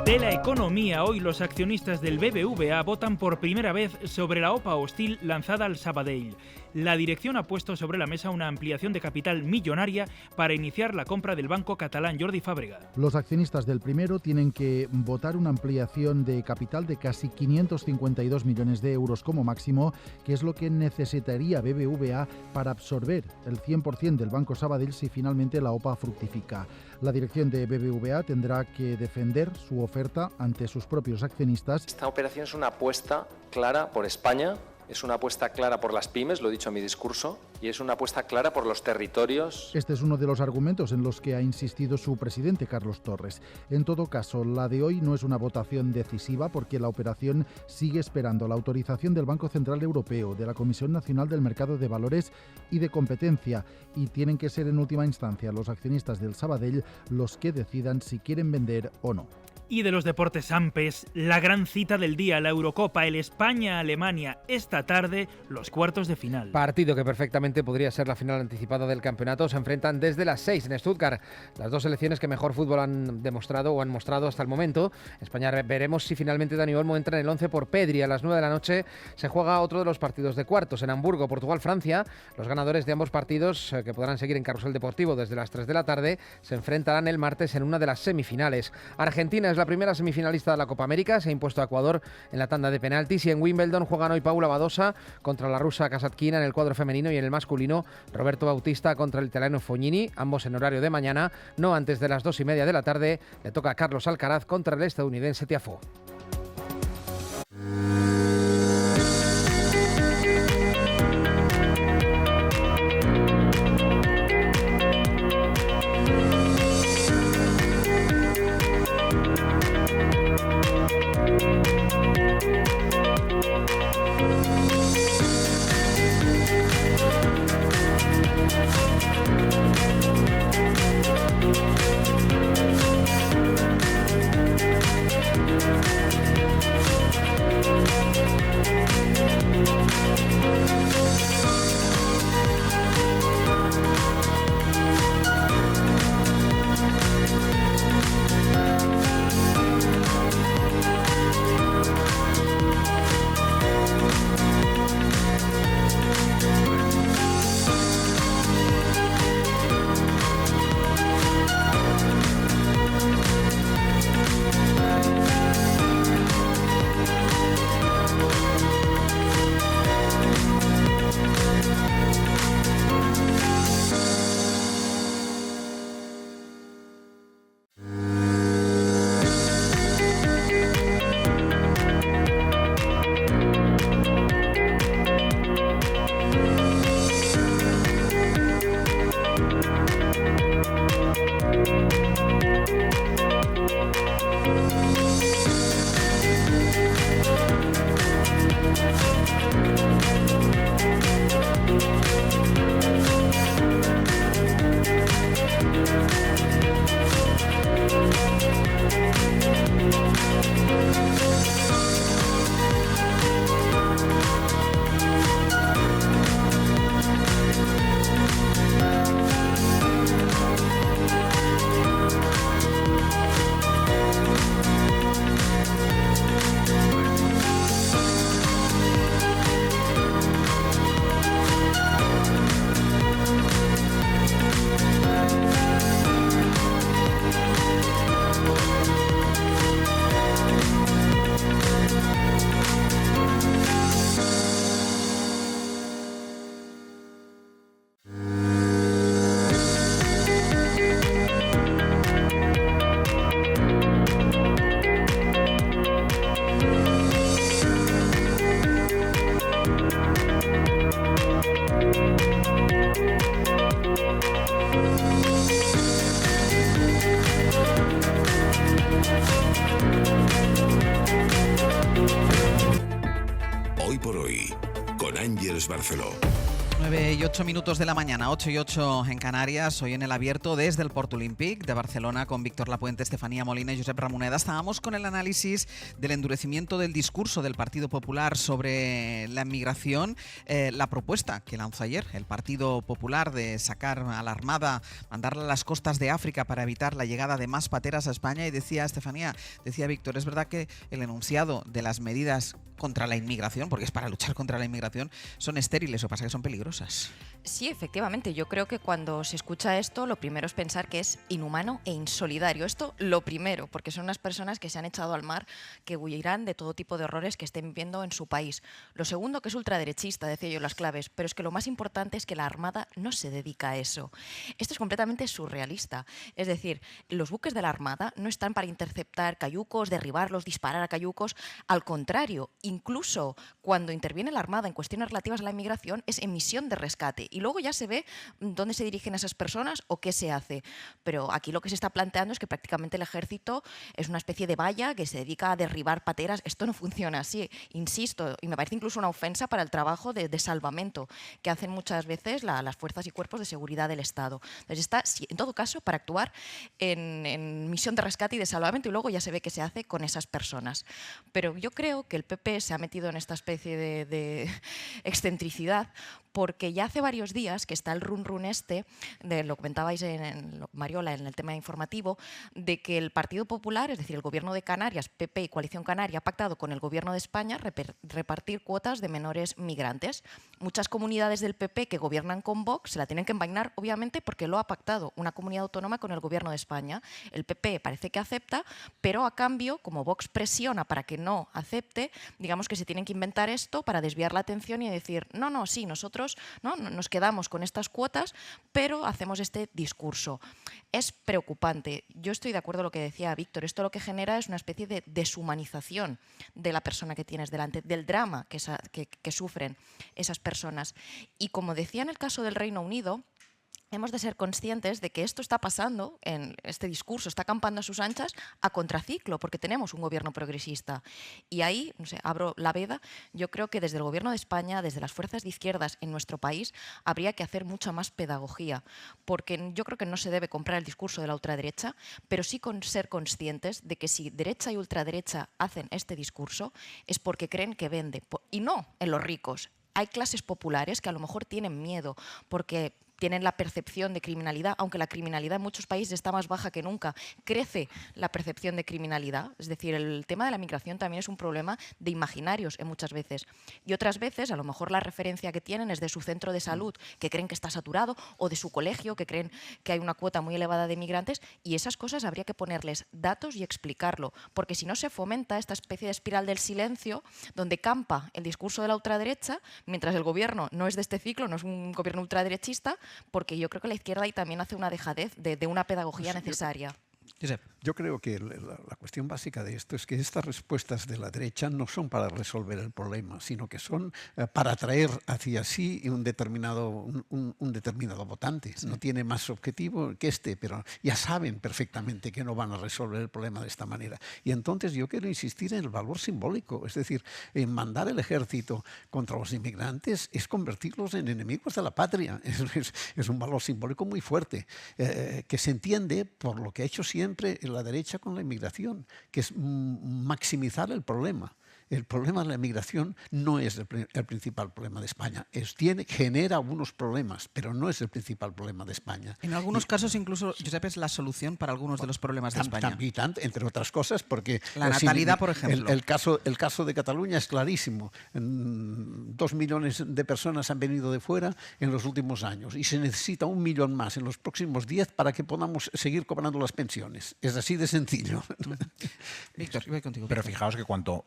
Speaker 17: De la economía, hoy los accionistas del BBVA votan por primera vez sobre la OPA hostil lanzada al Sabadell. La dirección ha puesto sobre la mesa una ampliación de capital millonaria para iniciar la compra del banco catalán. Jordi Fábrega.
Speaker 19: Los accionistas del primero tienen que votar una ampliación de capital de casi 552 millones de euros como máximo, que es lo que necesitaría BBVA para absorber el 100% del Banco Sabadell si finalmente la OPA fructifica. La dirección de BBVA tendrá que defender su oferta ante sus propios accionistas.
Speaker 20: Esta operación es una apuesta clara por España. Es una apuesta clara por las pymes, lo he dicho en mi discurso, y es una apuesta clara por los territorios.
Speaker 19: Este es uno de los argumentos en los que ha insistido su presidente, Carlos Torres. En todo caso, la de hoy no es una votación decisiva porque la operación sigue esperando la autorización del Banco Central Europeo, de la Comisión Nacional del Mercado de Valores y de Competencia, y tienen que ser en última instancia los accionistas del Sabadell los que decidan si quieren vender o no.
Speaker 17: Y de los deportes ampes, la gran cita del día, la Eurocopa, el España-Alemania, esta tarde los cuartos de final.
Speaker 21: Partido que perfectamente podría ser la final anticipada del campeonato. Se enfrentan desde las 6 en Stuttgart. Las dos selecciones que mejor fútbol han demostrado o han mostrado hasta el momento. España, veremos si finalmente Dani Olmo entra en el 11 por Pedri. A las 9 de la noche se juega otro de los partidos de cuartos en Hamburgo, Portugal-Francia. Los ganadores de ambos partidos, que podrán seguir en Carrusel Deportivo desde las 3 de la tarde, se enfrentarán el martes en una de las semifinales. Argentina es la primera semifinalista de la Copa América, se ha impuesto a Ecuador en la tanda de penaltis, y en Wimbledon juegan hoy Paula Badosa contra la rusa Kasatkina en el cuadro femenino, y en el masculino Roberto Bautista contra el italiano Fognini, ambos en horario de mañana. No antes de las 2:30 de la tarde le toca a Carlos Alcaraz contra el estadounidense Tiafoe.
Speaker 1: Barceló.
Speaker 2: 9 y 8 minutos de la mañana, 8 y 8 en Canarias, hoy en el abierto desde el Port Olímpic de Barcelona con Víctor Lapuente, Estefanía Molina y Josep Ramoneda. Estábamos con el análisis del endurecimiento del discurso del Partido Popular sobre la inmigración, la propuesta que lanzó ayer el Partido Popular de sacar a la Armada, mandarla a las costas de África para evitar la llegada de más pateras a España. Y decía Estefanía, decía Víctor, es verdad que el enunciado de las medidas contra la inmigración, porque es para luchar contra la inmigración, son estériles, o pasa que son peligrosas.
Speaker 5: Sí, efectivamente. Yo creo que cuando se escucha esto, lo primero es pensar que es inhumano e insolidario. Esto lo primero, porque son unas personas que se han echado al mar, que huirán de todo tipo de horrores que estén viviendo en su país. Lo segundo, que es ultraderechista, decía yo las claves, pero es que lo más importante es que la Armada no se dedica a eso. Esto es completamente surrealista. Es decir, los buques de la Armada no están para interceptar cayucos, derribarlos, disparar a cayucos. Al contrario, incluso cuando interviene la Armada en cuestiones relativas a la inmigración, es en misión de rescate. Y luego ya se ve dónde se dirigen esas personas o qué se hace. Pero aquí lo que se está planteando es que prácticamente el ejército es una especie de valla que se dedica a derribar pateras. Esto no funciona así, insisto, y me parece incluso una ofensa para el trabajo de salvamento que hacen muchas veces las fuerzas y cuerpos de seguridad del Estado. Entonces está, en todo caso, para actuar en misión de rescate y de salvamento, y luego ya se ve qué se hace con esas personas. Pero yo creo que el PP se ha metido en esta especie de excentricidad porque ya hace varios días que está el run este, lo comentabais Mariola en el tema informativo, de que el Partido Popular, es decir, el Gobierno de Canarias, PP y Coalición Canaria, ha pactado con el Gobierno de España repartir cuotas de menores migrantes. Muchas comunidades del PP que gobiernan con Vox se la tienen que envainar, obviamente, porque lo ha pactado una comunidad autónoma con el Gobierno de España. El PP parece que acepta, pero a cambio, como Vox presiona para que no acepte, digamos que se tienen que inventar esto para desviar la atención y decir, no, sí, nosotros ¿no? Nos quedamos con estas cuotas, pero hacemos este discurso. Es preocupante. Yo estoy de acuerdo con lo que decía Víctor. Esto lo que genera es una especie de deshumanización de la persona que tienes delante, del drama que sufren esas personas. Y como decía en el caso del Reino Unido, hemos de ser conscientes de que esto está pasando, en este discurso está acampando a sus anchas a contraciclo, porque tenemos un gobierno progresista. Y ahí, no sé, abro la veda, yo creo que desde el Gobierno de España, desde las fuerzas de izquierdas en nuestro país, habría que hacer mucha más pedagogía, porque yo creo que no se debe comprar el discurso de la ultraderecha, pero sí con ser conscientes de que si derecha y ultraderecha hacen este discurso es porque creen que vende, y no en los ricos. Hay clases populares que a lo mejor tienen miedo, porque tienen la percepción de criminalidad, aunque la criminalidad en muchos países está más baja que nunca, crece la percepción de criminalidad. Es decir, el tema de la migración también es un problema de imaginarios en muchas veces. Y otras veces, a lo mejor la referencia que tienen es de su centro de salud, que creen que está saturado, o de su colegio, que creen que hay una cuota muy elevada de migrantes, y esas cosas habría que ponerles datos y explicarlo, porque si no se fomenta esta especie de espiral del silencio, donde campa el discurso de la ultraderecha, mientras el gobierno no es de este ciclo, no es un gobierno ultraderechista, porque yo creo que la izquierda ahí también hace una dejadez de una pedagogía necesaria.
Speaker 6: Yo creo que la cuestión básica de esto es que estas respuestas de la derecha no son para resolver el problema, sino que son para atraer hacia sí un determinado votante. Sí. No tiene más objetivo que este, pero ya saben perfectamente que no van a resolver el problema de esta manera. Y entonces yo quiero insistir en el valor simbólico, es decir, en mandar el ejército contra los inmigrantes es convertirlos en enemigos de la patria. Es un valor simbólico muy fuerte, que se entiende por lo que ha hecho siempre la derecha con la inmigración, que es maximizar el problema. El problema de la inmigración no es el principal problema de España. Genera algunos problemas, pero no es el principal problema de España.
Speaker 2: En algunos casos incluso, Josep, es la solución para algunos de los problemas de España.
Speaker 6: Entre otras cosas, porque
Speaker 2: la natalidad, por ejemplo.
Speaker 6: El caso de Cataluña es clarísimo. 2 millones de personas han venido de fuera en los últimos años y se necesita 1 millón más en los próximos 10 para que podamos seguir cobrando las pensiones. Es así de sencillo.
Speaker 2: Víctor, voy contigo.
Speaker 4: Pero fijaos que cuantos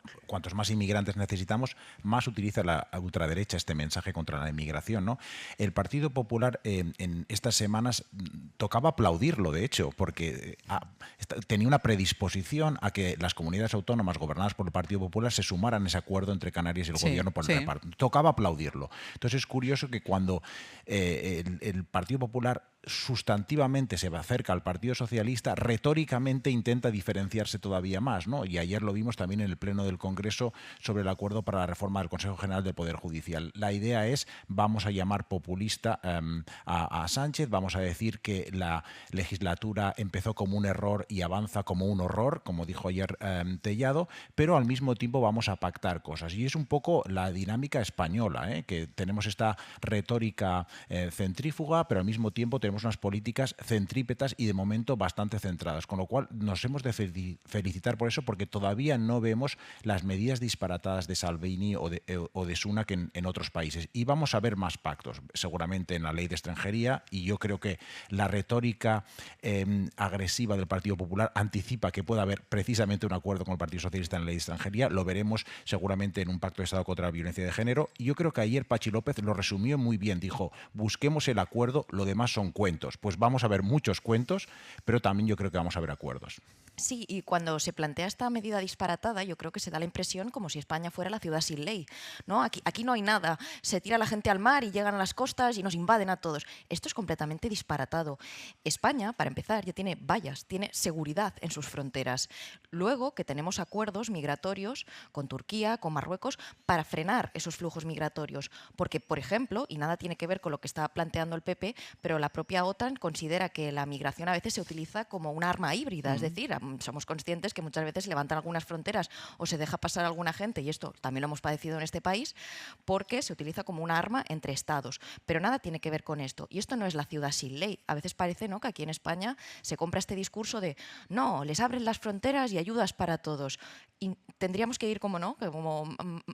Speaker 4: más inmigrantes necesitamos, más utiliza la ultraderecha este mensaje contra la inmigración, ¿no? El Partido Popular en estas semanas tocaba aplaudirlo, de hecho, porque tenía una predisposición a que las comunidades autónomas gobernadas por el Partido Popular se sumaran a ese acuerdo entre Canarias y el gobierno por el reparto. Tocaba aplaudirlo. Entonces es curioso que cuando el Partido Popular sustantivamente se acerca al Partido Socialista, retóricamente intenta diferenciarse todavía más, ¿no? Y ayer lo vimos también en el Pleno del Congreso sobre el acuerdo para la reforma del Consejo General del Poder Judicial. La idea es, vamos a llamar populista a Sánchez, vamos a decir que la legislatura empezó como un error y avanza como un horror, como dijo ayer Tellado, pero al mismo tiempo vamos a pactar cosas. Y es un poco la dinámica española, que tenemos esta retórica centrífuga, pero al mismo tiempo tenemos unas políticas centrípetas y de momento bastante centradas, con lo cual nos hemos de felicitar por eso, porque todavía no vemos las medidas disparatadas de Salvini o de Sunak en otros países. Y vamos a ver más pactos, seguramente en la ley de extranjería, y yo creo que la retórica agresiva del Partido Popular anticipa que pueda haber precisamente un acuerdo con el Partido Socialista en la ley de extranjería. Lo veremos seguramente en un pacto de Estado contra la violencia de género. Y yo creo que ayer Patxi López lo resumió muy bien. Dijo, busquemos el acuerdo, lo demás son cuentos. Pues vamos a ver muchos cuentos, pero también yo creo que vamos a ver acuerdos.
Speaker 5: Sí, y cuando se plantea esta medida disparatada, yo creo que se da la impresión como si España fuera la ciudad sin ley, ¿no? Aquí no hay nada, se tira la gente al mar y llegan a las costas y nos invaden a todos. Esto es completamente disparatado. España, para empezar, ya tiene vallas, tiene seguridad en sus fronteras. Luego que tenemos acuerdos migratorios con Turquía, con Marruecos, para frenar esos flujos migratorios. Porque, por ejemplo, y nada tiene que ver con lo que está planteando el PP, pero la propia OTAN considera que la migración a veces se utiliza como un arma híbrida, es decir, somos conscientes que muchas veces se levantan algunas fronteras o se deja pasar a alguna gente, y esto también lo hemos padecido en este país, porque se utiliza como un arma entre estados. Pero nada tiene que ver con esto. Y esto no es la ciudad sin ley. A veces parece, ¿no?, que aquí en España se compra este discurso de no, les abren las fronteras y ayudas para todos. Y tendríamos que ir, como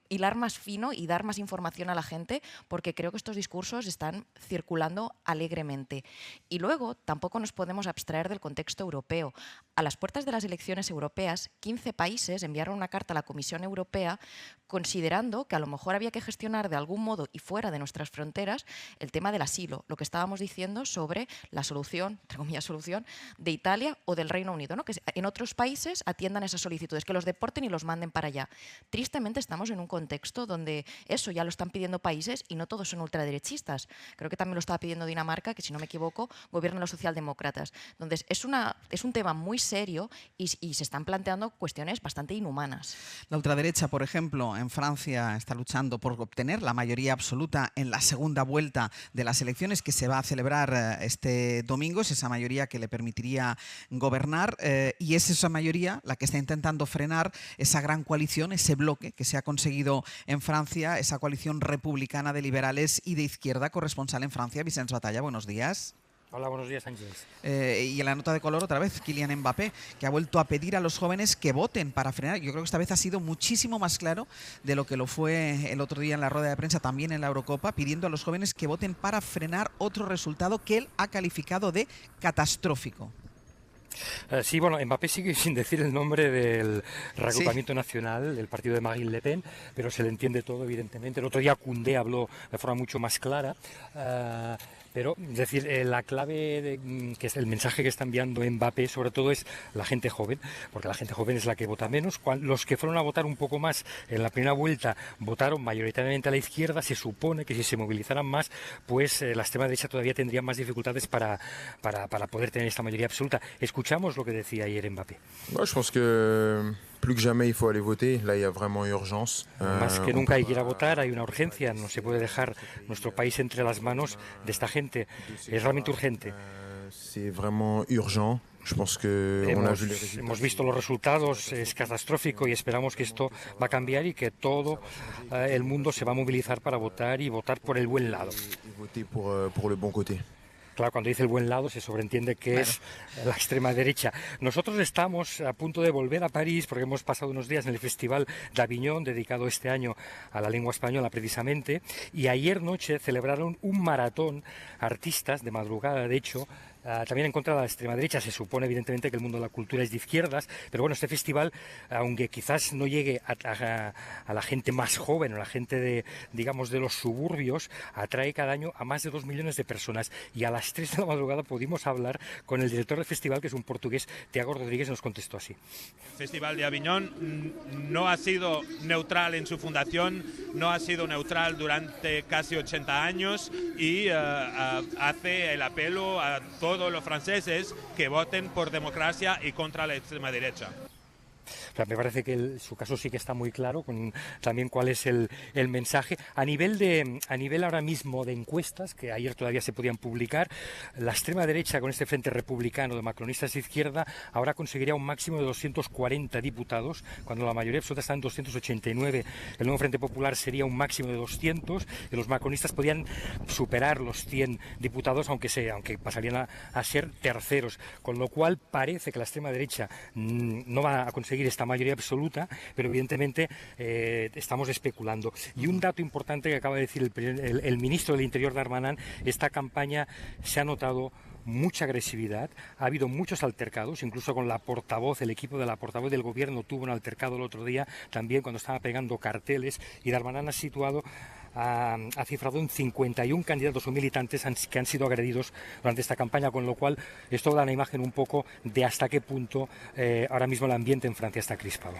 Speaker 5: hilar más fino y dar más información a la gente, porque creo que estos discursos están circulando alegremente. Y luego tampoco nos podemos abstraer del contexto europeo. A las puertas de las elecciones europeas, 15 países enviaron una carta a la Comisión Europea considerando que a lo mejor había que gestionar de algún modo y fuera de nuestras fronteras el tema del asilo, lo que estábamos diciendo sobre la solución, entre comillas solución, de Italia o del Reino Unido, ¿no? Que en otros países atiendan esas solicitudes, que los deporten y los manden para allá. Tristemente estamos en un contexto donde eso ya lo están pidiendo países y no todos son ultraderechistas. Creo que también lo estaba pidiendo Dinamarca, que si no me equivoco, gobiernan los socialdemócratas. Entonces es un tema muy serio y se están planteando cuestiones bastante inhumanas.
Speaker 2: La ultraderecha, por ejemplo, en Francia está luchando por obtener la mayoría absoluta en la segunda vuelta de las elecciones que se va a celebrar este domingo. Es esa mayoría que le permitiría gobernar y es esa mayoría la que está intentando frenar esa gran coalición, ese bloque que se ha conseguido en Francia, esa coalición republicana de liberales y de izquierda. Corresponsal en Francia, Vicens Batalla, buenos días.
Speaker 3: Hola, buenos días, Ángeles.
Speaker 2: Y en la nota de color otra vez, Kylian Mbappé, que ha vuelto a pedir a los jóvenes que voten para frenar. Yo creo que esta vez ha sido muchísimo más claro de lo que lo fue el otro día en la rueda de prensa, también en la Eurocopa, pidiendo a los jóvenes que voten para frenar otro resultado que él ha calificado de catastrófico.
Speaker 3: Sí, bueno, Mbappé sigue sin decir el nombre del reagrupamiento nacional del partido de Marine Le Pen, pero se le entiende todo, evidentemente. El otro día Koundé habló de forma mucho más clara. Pero, es decir, la clave, que es el mensaje que está enviando Mbappé, sobre todo es la gente joven, porque la gente joven es la que vota menos. Los que fueron a votar un poco más en la primera vuelta votaron mayoritariamente a la izquierda. Se supone que si se movilizaran más, pues la extrema derecha todavía tendría más dificultades para poder tener esta mayoría absoluta. Escuchamos lo que decía ayer Mbappé.
Speaker 22: Moi, je pense que plus que jamais il faut aller voter. Là, il y a vraiment urgence.
Speaker 3: Más que nunca hay que ir a votar, hay una urgencia. No se puede dejar nuestro país entre las manos de esta gente. Es realmente urgente.
Speaker 22: C'est vraiment urgent. Je pense que
Speaker 3: hemos visto los resultados, es catastrófico y esperamos que esto va a cambiar y que todo el mundo se va a movilizar para votar y votar por el buen lado.
Speaker 22: Pour le bon côté.
Speaker 3: Claro, cuando dice el buen lado se sobreentiende que es la extrema derecha. Nosotros estamos a punto de volver a París porque hemos pasado unos días en el Festival d'Avignon, dedicado este año a la lengua española precisamente, y ayer noche celebraron un maratón artistas, de madrugada de hecho, también en contra de la extrema derecha. Se supone evidentemente que el mundo de la cultura es de izquierdas, pero bueno, este festival, aunque quizás no llegue a la gente más joven o la gente de, digamos, de los suburbios, atrae cada año a más de 2 millones de personas. Y a las 3 de la madrugada pudimos hablar con el director del festival, que es un portugués, Tiago Rodríguez, y nos contestó así.
Speaker 7: El Festival de Aviñón no ha sido neutral en su fundación, no ha sido neutral durante casi 80 años y hace el apelo a todos los franceses que voten por democracia y contra la extrema derecha.
Speaker 3: O sea, me parece que su caso sí que está muy claro, con también cuál es el mensaje. A nivel ahora mismo de encuestas, que ayer todavía se podían publicar, la extrema derecha con este frente republicano de macronistas de izquierda ahora conseguiría un máximo de 240 diputados, cuando la mayoría absoluta está en 289. El nuevo Frente Popular sería un máximo de 200 y los macronistas podían superar los 100 diputados, aunque pasarían a ser terceros. Con lo cual parece que la extrema derecha no va a conseguir esta mayoría absoluta, pero evidentemente estamos especulando. Y un dato importante que acaba de decir el ministro del Interior, Darmanin: esta campaña se ha notado mucha agresividad, ha habido muchos altercados, incluso con la portavoz, el equipo de la portavoz del gobierno tuvo un altercado el otro día, también cuando estaba pegando carteles, y Darmanin ha cifrado en 51 candidatos o militantes que han sido agredidos durante esta campaña, con lo cual esto da una imagen un poco de hasta qué punto ahora mismo el ambiente en Francia está crispado.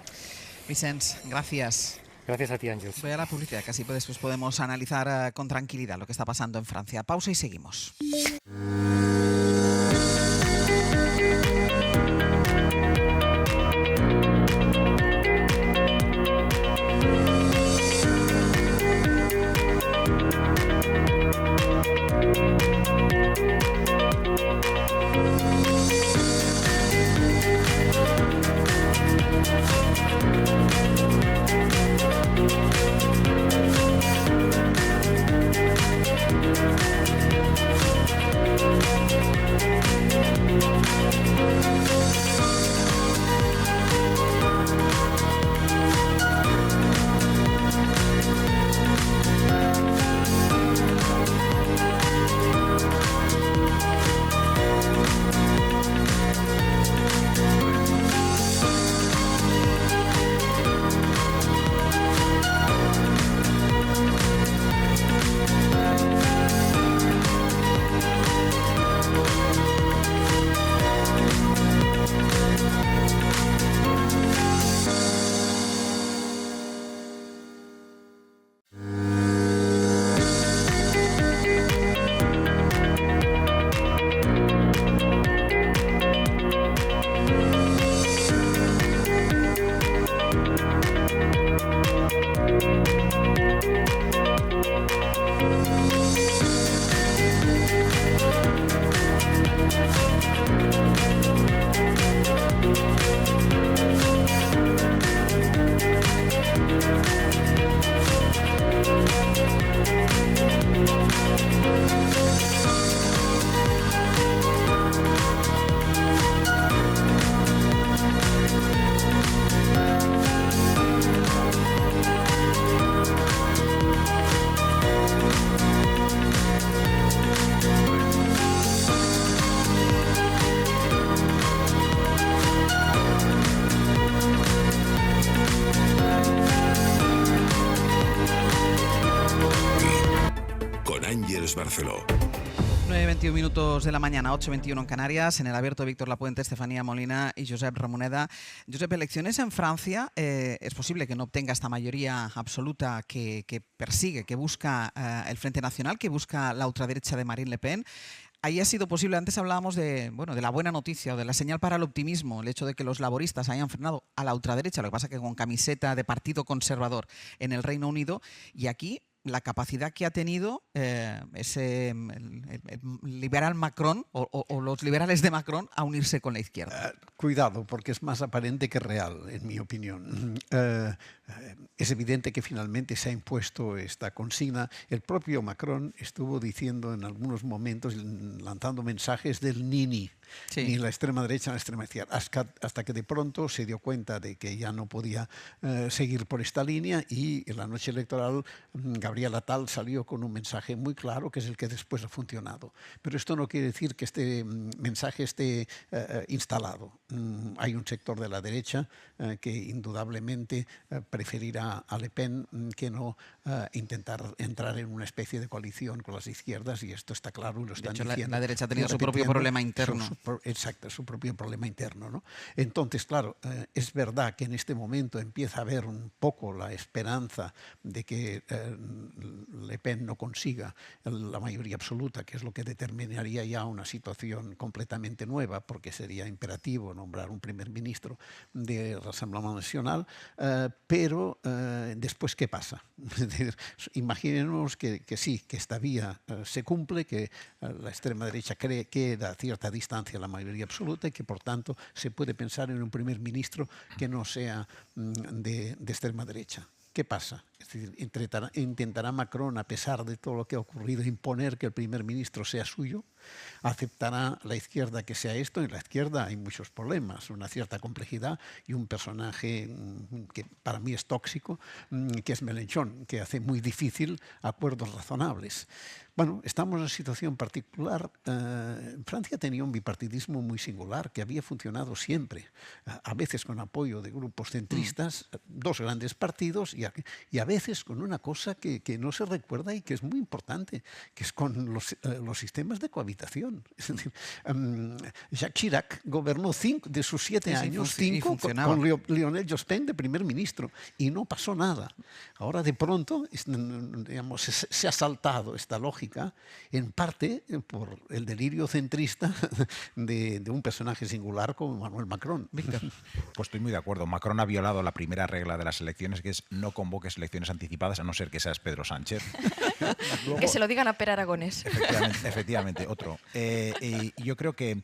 Speaker 2: Vicens, gracias.
Speaker 3: Gracias a ti, Ángel.
Speaker 2: Voy a la publicidad, que así después podemos analizar con tranquilidad lo que está pasando en Francia. Pausa y seguimos.
Speaker 1: Barceló.
Speaker 2: 9:21 minutos de la mañana, 8:21 en Canarias, en el abierto Víctor Lapuente, Estefanía Molina y Josep Ramoneda. Josep, elecciones en Francia, es posible que no obtenga esta mayoría absoluta que persigue, que busca el Frente Nacional, que busca la ultraderecha de Marine Le Pen. Ahí ha sido posible, antes hablábamos de la buena noticia o de la señal para el optimismo, el hecho de que los laboristas hayan frenado a la ultraderecha, lo que pasa que con camiseta de partido conservador en el Reino Unido, y aquí la capacidad que ha tenido ese liberal Macron o los liberales de Macron a unirse con la izquierda.
Speaker 6: Cuidado, porque es más aparente que real, en mi opinión. Es evidente que finalmente se ha impuesto esta consigna. El propio Macron estuvo diciendo en algunos momentos, lanzando mensajes del Nini. ni la extrema derecha ni la extrema izquierda, hasta que de pronto se dio cuenta de que ya no podía seguir por esta línea, y en la noche electoral Gabriel Attal salió con un mensaje muy claro, que es el que después ha funcionado. Pero esto no quiere decir que este mensaje esté instalado. Hay un sector de la derecha que indudablemente preferirá a Le Pen que no intentar entrar en una especie de coalición con las izquierdas, y esto está claro, y lo están diciendo.
Speaker 2: La derecha ha tenido su propio problema interno.
Speaker 6: Exacto, su propio problema interno, ¿no? Entonces, claro, es verdad que en este momento empieza a haber un poco la esperanza de que Le Pen no consiga la mayoría absoluta, que es lo que determinaría ya una situación completamente nueva, porque sería imperativo nombrar un primer ministro de Rassemblement Nacional, pero después, ¿qué pasa? Imaginemos que sí, que esta vía se cumple, que la extrema derecha cree que da cierta distancia a la mayoría absoluta y que por tanto se puede pensar en un primer ministro que no sea de extrema derecha. ¿Qué pasa? Es decir, intentará Macron, a pesar de todo lo que ha ocurrido, imponer que el primer ministro sea suyo. ¿Aceptará la izquierda que sea esto? En la izquierda hay muchos problemas, una cierta complejidad, y un personaje que para mí es tóxico, que es Mélenchon, que hace muy difícil acuerdos razonables. Bueno, estamos en una situación particular. Francia tenía un bipartidismo muy singular que había funcionado siempre, a veces con apoyo de grupos centristas, dos grandes partidos, y a veces con una cosa que no se recuerda y que es muy importante, que es con los sistemas de cohabitación. Es decir, Jacques Chirac gobernó 5 de sus 7 años, 5 con Lionel Jospin de primer ministro, y no pasó nada. Ahora de pronto, digamos, se ha saltado esta lógica, en parte por el delirio centrista de un personaje singular como Emmanuel Macron.
Speaker 4: Víctor. Pues estoy muy de acuerdo. Macron ha violado la primera regla de las elecciones, que es no convoques elecciones anticipadas a no ser que seas Pedro Sánchez.
Speaker 5: Luego, que se lo digan a Per Aragonés.
Speaker 4: Efectivamente, otro. Yo creo que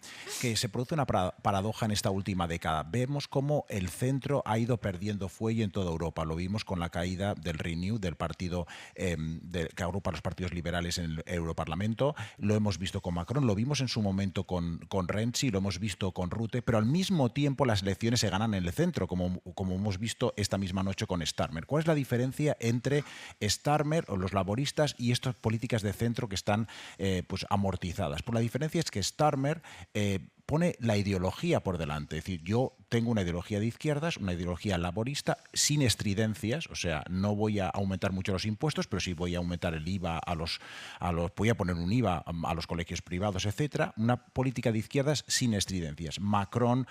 Speaker 4: se produce una paradoja en esta última década. Vemos cómo el centro ha ido perdiendo fuelle en toda Europa. Lo vimos con la caída del Renew, del partido que agrupa a los partidos liberales en el Europarlamento. Lo hemos visto con Macron, lo vimos en su momento con Renzi, lo hemos visto con Rutte, pero al mismo tiempo las elecciones se ganan en el centro, como hemos visto esta misma noche con Starmer. ¿Cuál es la diferencia entre Starmer o los laboristas y estas políticas de centro que están pues amortizadas? Pues la diferencia es que Starmer pone la ideología por delante. Es decir, yo tengo una ideología de izquierdas, una ideología laborista, sin estridencias, o sea, no voy a aumentar mucho los impuestos, pero sí voy a aumentar el IVA voy a poner un IVA a los colegios privados, etcétera. Una política de izquierdas sin estridencias. Macron,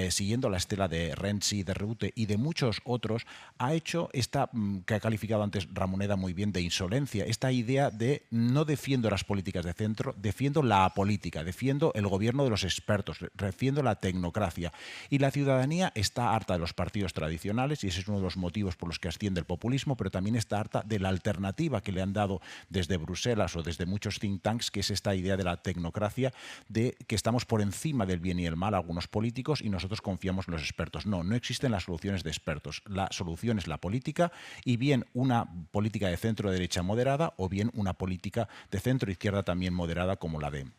Speaker 4: siguiendo la estela de Renzi, de Rutte y de muchos otros, ha hecho esta, que ha calificado antes Ramoneda muy bien, de insolencia, esta idea de no defiendo las políticas de centro, defiendo la política, defiendo el gobierno de los expertos, defiendo la tecnocracia. Y la ciudadanía está harta de los partidos tradicionales, y ese es uno de los motivos por los que asciende el populismo, pero también está harta de la alternativa que le han dado desde Bruselas o desde muchos think tanks, que es esta idea de la tecnocracia, de que estamos por encima del bien y el mal, algunos políticos, y nosotros confiamos en los expertos. No existen las soluciones de expertos. La solución es la política, y bien una política de centro-derecha moderada, o bien una política de centro-izquierda también moderada, como la de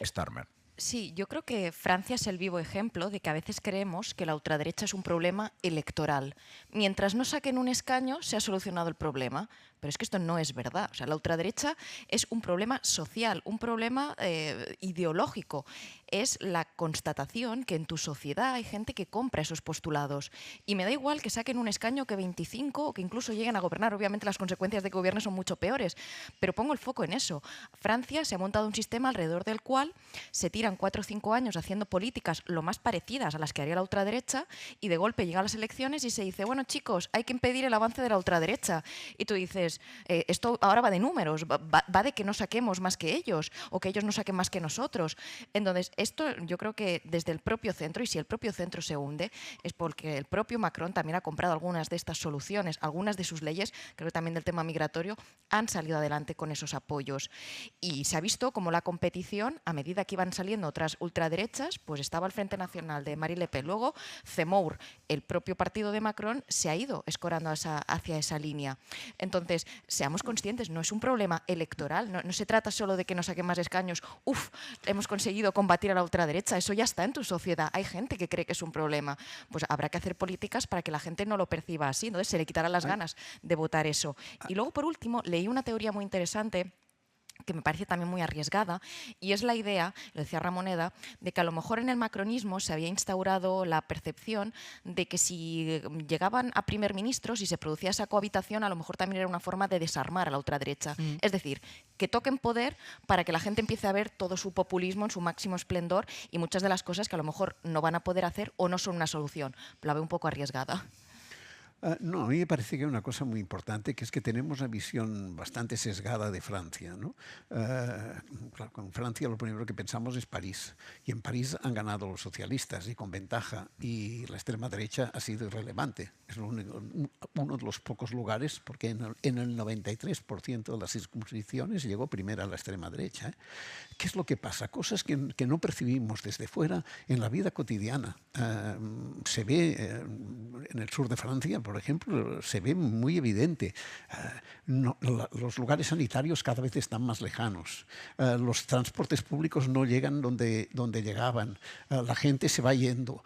Speaker 4: Starmer.
Speaker 5: Sí, yo creo que Francia es el vivo ejemplo de que a veces creemos que la ultraderecha es un problema electoral. Mientras no saquen un escaño, se ha solucionado el problema. Pero es que esto no es verdad. O sea, la ultraderecha es un problema social, un problema ideológico. Es la constatación que en tu sociedad hay gente que compra esos postulados. Y me da igual que saquen un escaño que 25 o que incluso lleguen a gobernar. Obviamente las consecuencias de que gobiernen son mucho peores. Pero pongo el foco en eso. Francia se ha montado un sistema alrededor del cual se tiran 4 o 5 años haciendo políticas lo más parecidas a las que haría la ultraderecha, y de golpe llegan las elecciones y se dice, bueno chicos, hay que impedir el avance de la ultraderecha. Y tú dices, esto ahora va de números, va de que no saquemos más que ellos o que ellos no saquen más que nosotros. Entonces, esto yo creo que desde el propio centro, y si el propio centro se hunde, es porque el propio Macron también ha comprado algunas de estas soluciones, algunas de sus leyes, creo que también del tema migratorio, han salido adelante con esos apoyos. Y se ha visto como la competición, a medida que iban saliendo otras ultraderechas, pues estaba el Frente Nacional de Marine Le Pen. Luego, Zemmour, el propio partido de Macron, se ha ido escorando hacia esa línea. Entonces, Entonces, seamos conscientes, no es un problema electoral, no se trata solo de que nos saquen más escaños, hemos conseguido combatir a la ultraderecha, eso ya está en tu sociedad, hay gente que cree que es un problema, pues habrá que hacer políticas para que la gente no lo perciba así, entonces se le quitarán las ganas de votar eso. Y luego, por último, leí una teoría muy interesante que me parece también muy arriesgada, y es la idea, lo decía Ramoneda, de que a lo mejor en el macronismo se había instaurado la percepción de que si llegaban a primer ministros y se producía esa cohabitación, a lo mejor también era una forma de desarmar a la ultraderecha. Es decir, que toquen poder para que la gente empiece a ver todo su populismo en su máximo esplendor y muchas de las cosas que a lo mejor no van a poder hacer o no son una solución. La veo un poco arriesgada.
Speaker 6: No, a mí me parece que hay una cosa muy importante, que es que tenemos una visión bastante sesgada de Francia, ¿no? Claro, con Francia lo primero que pensamos es París, y en París han ganado los socialistas y con ventaja, y la extrema derecha ha sido irrelevante. Es uno de los pocos lugares, porque en el 93% de las circunscripciones llegó primero a la extrema derecha, ¿eh? ¿Qué es lo que pasa? Cosas que no percibimos desde fuera en la vida cotidiana. Se ve en el sur de Francia, por ejemplo, se ve muy evidente. Los lugares sanitarios cada vez están más lejanos. Los transportes públicos no llegan donde llegaban. La gente se va yendo.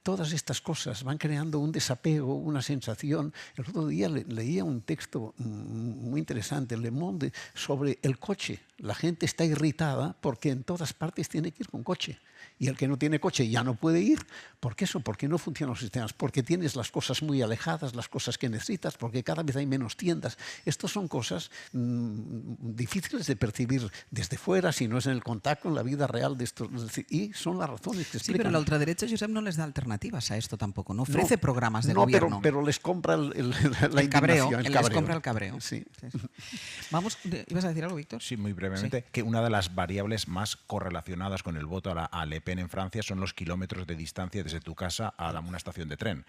Speaker 6: Todas estas cosas van creando un desapego, una sensación. El otro día leía un texto muy interesante, Le Monde, sobre el coche. La gente está irritada porque en todas partes tiene que ir con coche. Y el que no tiene coche ya no puede ir. ¿Por qué eso? ¿Por qué no funcionan los sistemas? Porque tienes las cosas muy alejadas, las cosas que necesitas, porque cada vez hay menos tiendas. Estas son cosas difíciles de percibir desde fuera, si no es en el contacto, en la vida real de esto. Y son las razones que explican.
Speaker 2: Sí, pero la ultraderecha, Josep, no les da alternativas a esto tampoco. No ofrece programas de gobierno.
Speaker 6: Pero les compra la
Speaker 2: cabreo.
Speaker 6: indignación,
Speaker 2: Les compra el cabreo.
Speaker 6: Sí.
Speaker 2: Vamos, ¿ibas a decir algo, Víctor?
Speaker 4: Sí, muy brevemente. Sí. Que una de las variables más correlacionadas con el voto a Le Pen en Francia son los kilómetros de distancia desde tu casa a una estación de tren.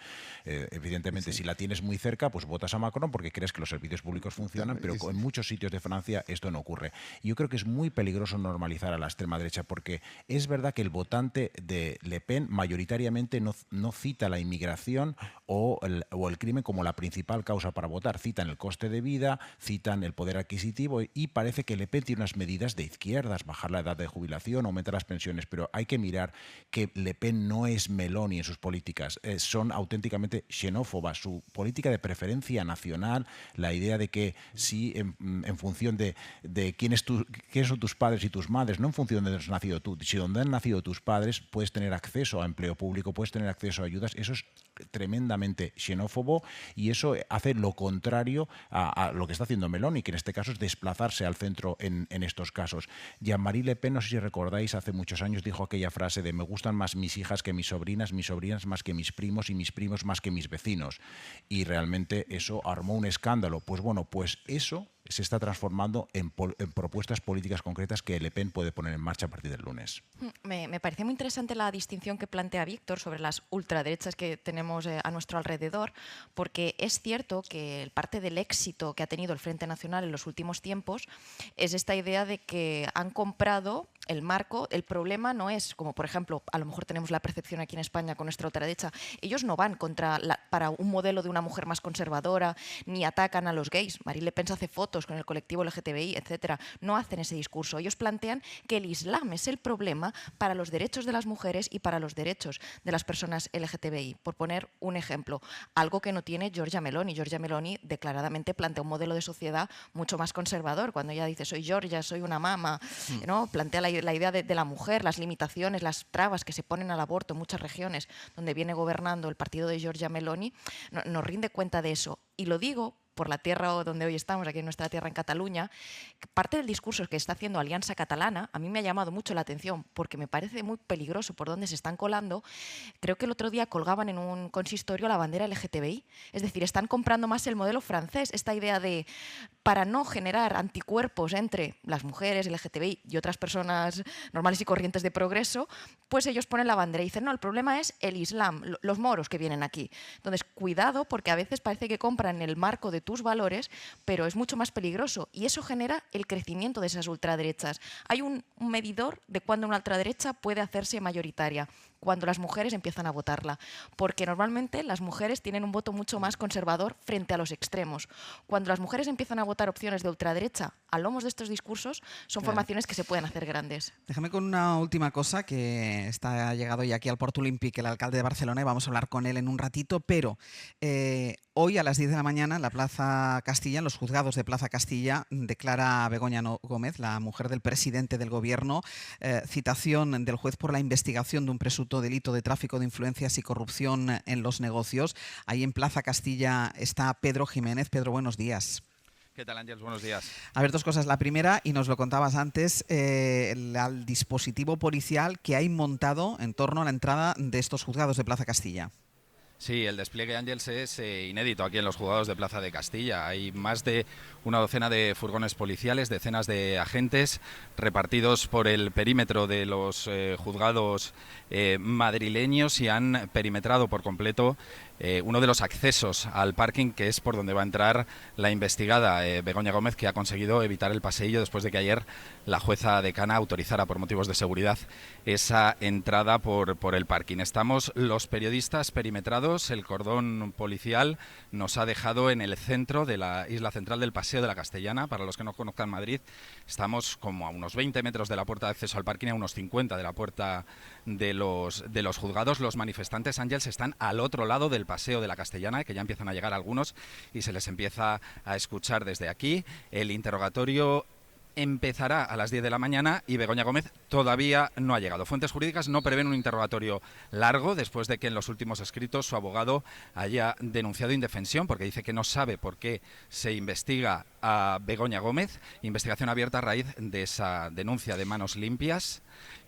Speaker 4: Evidentemente, si la tienes muy cerca, pues votas a Macron porque crees que los servicios públicos funcionan, pero en muchos sitios de Francia esto no ocurre. Y yo creo que es muy peligroso normalizar a la extrema derecha, porque es verdad que el votante de Le Pen mayoritariamente no cita la inmigración o el crimen como la principal causa para votar. Citan el coste de vida, citan el poder adquisitivo, y parece que Le Pen tiene unas medidas de izquierdas, bajar la edad de jubilación, aumentar las pensiones, pero hay que mirar que Le Pen no es Meloni en sus políticas, son auténticamente xenófobas. Su política de preferencia nacional, la idea de que si en función de quiénes son tus padres y tus madres, no en función de dónde has nacido tú, si donde han nacido tus padres puedes tener acceso a empleo público, puedes tener acceso a ayudas, eso es tremendamente xenófobo, y eso hace lo contrario a lo que está haciendo Meloni, que en este caso es desplazarse al centro en estos casos. Jean-Marie Le Pen, no sé si recordáis, hace muchos años dijo aquella frase de: me gustan más mis hijas que mis sobrinas más que mis primos y mis primos más que mis vecinos. Y realmente eso armó un escándalo. Pues bueno, pues eso se está transformando en propuestas políticas concretas que Le Pen puede poner en marcha a partir del lunes.
Speaker 5: Me parece muy interesante la distinción que plantea Víctor sobre las ultraderechas que tenemos a nuestro alrededor, porque es cierto que parte del éxito que ha tenido el Frente Nacional en los últimos tiempos es esta idea de que han comprado el marco. El problema no es, como por ejemplo, a lo mejor tenemos la percepción aquí en España con nuestra ultraderecha, ellos no van para un modelo de una mujer más conservadora, ni atacan a los gays. Marine Le Pen hace fotos con el colectivo LGTBI, etcétera. No hacen ese discurso. Ellos plantean que el Islam es el problema para los derechos de las mujeres y para los derechos de las personas LGTBI. Por poner un ejemplo, algo que no tiene Giorgia Meloni. Giorgia Meloni declaradamente plantea un modelo de sociedad mucho más conservador. Cuando ella dice soy Giorgia, soy una mama, ¿no? Plantea la idea de la mujer, las limitaciones, las trabas que se ponen al aborto en muchas regiones donde viene gobernando el partido de Giorgia Meloni, nos rinde cuenta de eso. Y lo digo por la tierra donde hoy estamos, aquí en nuestra tierra en Cataluña, parte del discurso que está haciendo Alianza Catalana a mí me ha llamado mucho la atención porque me parece muy peligroso por dónde se están colando. Creo que el otro día colgaban en un consistorio la bandera LGTBI, es decir, están comprando más el modelo francés, esta idea de, para no generar anticuerpos entre las mujeres LGTBI y otras personas normales y corrientes de progreso, pues ellos ponen la bandera y dicen, no, el problema es el Islam, los moros que vienen aquí. Entonces, cuidado, porque a veces parece que compran el marco de tus valores, pero es mucho más peligroso y eso genera el crecimiento de esas ultraderechas. Hay un medidor de cuándo una ultraderecha puede hacerse mayoritaria, cuando las mujeres empiezan a votarla, porque normalmente las mujeres tienen un voto mucho más conservador frente a los extremos. Cuando las mujeres empiezan a votar opciones de ultraderecha a lomos de estos discursos, son formaciones que se pueden hacer grandes.
Speaker 2: Déjame con una última cosa, que ha llegado ya aquí al Port Olímpic el alcalde de Barcelona y vamos a hablar con él en un ratito, pero hoy a las 10 de la mañana en la Plaza Castilla, en los juzgados de Plaza Castilla, declara Begoña Gómez, la mujer del presidente del gobierno, citación del juez por la investigación de un presunto delito de tráfico de influencias y corrupción en los negocios. Ahí en Plaza Castilla está Pedro Jiménez. Pedro, buenos días.
Speaker 8: ¿Qué tal, Ángel? Buenos días.
Speaker 2: A ver, dos cosas. La primera, y nos lo contabas antes, el dispositivo policial que hay montado en torno a la entrada de estos juzgados de Plaza Castilla.
Speaker 8: Sí, el despliegue, Ángels, es inédito aquí en los juzgados de Plaza de Castilla. Hay más de una docena de furgones policiales, decenas de agentes repartidos por el perímetro de los juzgados madrileños y han perimetrado por completo uno de los accesos al parking, que es por donde va a entrar la investigada Begoña Gómez, que ha conseguido evitar el paseillo después de que ayer la jueza decana autorizara por motivos de seguridad esa entrada por el parking. Estamos los periodistas perimetrados, el cordón policial nos ha dejado en el centro de la isla central del Paseo de la Castellana. Para los que no conozcan Madrid, estamos como a unos 20 metros de la puerta de acceso al parking, a unos 50 de la puerta de los juzgados. Los manifestantes, Ángels, están al otro lado del Paseo de la Castellana, que ya empiezan a llegar algunos y se les empieza a escuchar desde aquí. El interrogatorio empezará a las 10 de la mañana y Begoña Gómez todavía no ha llegado. Fuentes jurídicas no prevén un interrogatorio largo después de que en los últimos escritos su abogado haya denunciado indefensión, porque dice que no sabe por qué se investiga a Begoña Gómez. Investigación abierta a raíz de esa denuncia de Manos Limpias,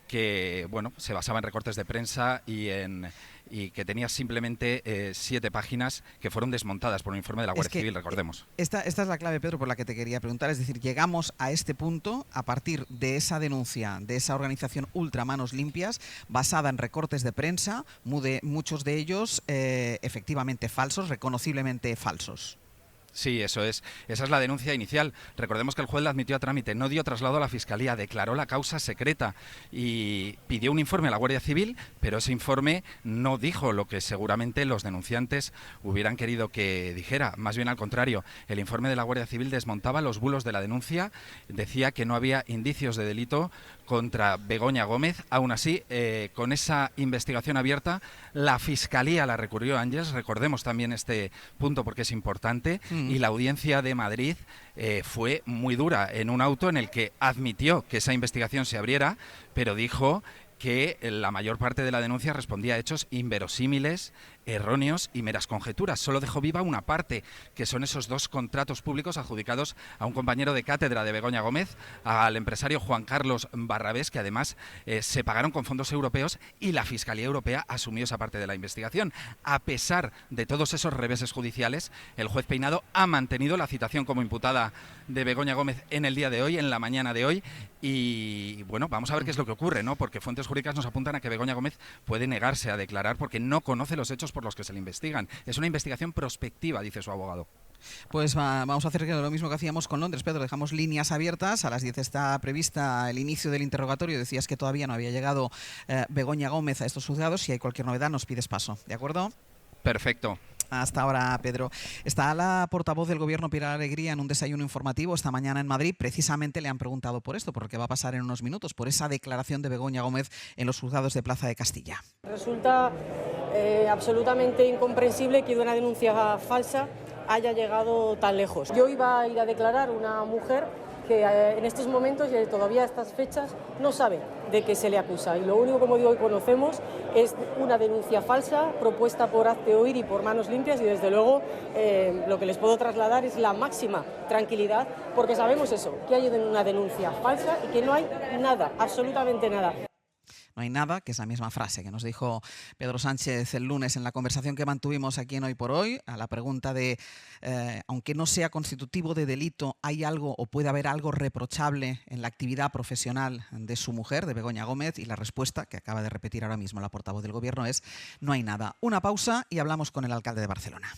Speaker 8: que bueno, se basaba en recortes de prensa y que tenía simplemente 7 páginas que fueron desmontadas por un informe de la Guardia Civil, recordemos.
Speaker 2: Esta es la clave, Pedro, por la que te quería preguntar. Es decir, llegamos a este punto a partir de esa denuncia de esa organización Ultra Manos Limpias, basada en recortes de prensa, muchos de ellos efectivamente falsos, reconociblemente falsos.
Speaker 8: Sí, eso es. Esa es la denuncia inicial. Recordemos que el juez la admitió a trámite, no dio traslado a la Fiscalía, declaró la causa secreta y pidió un informe a la Guardia Civil, pero ese informe no dijo lo que seguramente los denunciantes hubieran querido que dijera. Más bien al contrario, el informe de la Guardia Civil desmontaba los bulos de la denuncia, decía que no había indicios de delito contra Begoña Gómez. Aún así, con esa investigación abierta, la Fiscalía la recurrió, Ángels. Recordemos también este punto porque es importante. Y la audiencia de Madrid fue muy dura en un auto en el que admitió que esa investigación se abriera, pero dijo que la mayor parte de la denuncia respondía a hechos inverosímiles, erróneos y meras conjeturas. Solo dejó viva una parte, que son esos 2 contratos públicos adjudicados a un compañero de cátedra de Begoña Gómez, al empresario Juan Carlos Barrabés, que además se pagaron con fondos europeos y la Fiscalía Europea asumió esa parte de la investigación. A pesar de todos esos reveses judiciales, el juez Peinado ha mantenido la citación como imputada de Begoña Gómez en el día de hoy, en la mañana de hoy, y bueno, vamos a ver qué es lo que ocurre, ¿no? Porque fuentes jurídicas nos apuntan a que Begoña Gómez puede negarse a declarar porque no conoce los hechos por los que se le investigan. Es una investigación prospectiva, dice su abogado.
Speaker 2: Pues vamos a hacer lo mismo que hacíamos con Londres, Pedro. Dejamos líneas abiertas. A las 10 está prevista el inicio del interrogatorio. Decías que todavía no había llegado Begoña Gómez a estos juzgados. Si hay cualquier novedad, nos pides paso. ¿De acuerdo?
Speaker 8: Perfecto.
Speaker 2: Hasta ahora, Pedro. Está la portavoz del Gobierno, Pilar Alegría, en un desayuno informativo esta mañana en Madrid. Precisamente le han preguntado por esto, por lo que va a pasar en unos minutos, por esa declaración de Begoña Gómez en los juzgados de Plaza de Castilla.
Speaker 10: Resulta absolutamente incomprensible que de una denuncia falsa haya llegado tan lejos. Yo iba a ir a declarar una mujer que en estos momentos y todavía a estas fechas no sabe de qué se le acusa. Y lo único, como digo, que conocemos es una denuncia falsa propuesta por Hazte Oír y por Manos Limpias y desde luego lo que les puedo trasladar es la máxima tranquilidad porque sabemos eso, que hay una denuncia falsa y que no hay nada, absolutamente nada.
Speaker 2: No hay nada, que es la misma frase que nos dijo Pedro Sánchez el lunes en la conversación que mantuvimos aquí en Hoy por Hoy, a la pregunta de, aunque no sea constitutivo de delito, ¿hay algo o puede haber algo reprochable en la actividad profesional de su mujer, de Begoña Gómez? Y la respuesta, que acaba de repetir ahora mismo la portavoz del Gobierno, es no hay nada. Una pausa y hablamos con el alcalde de Barcelona.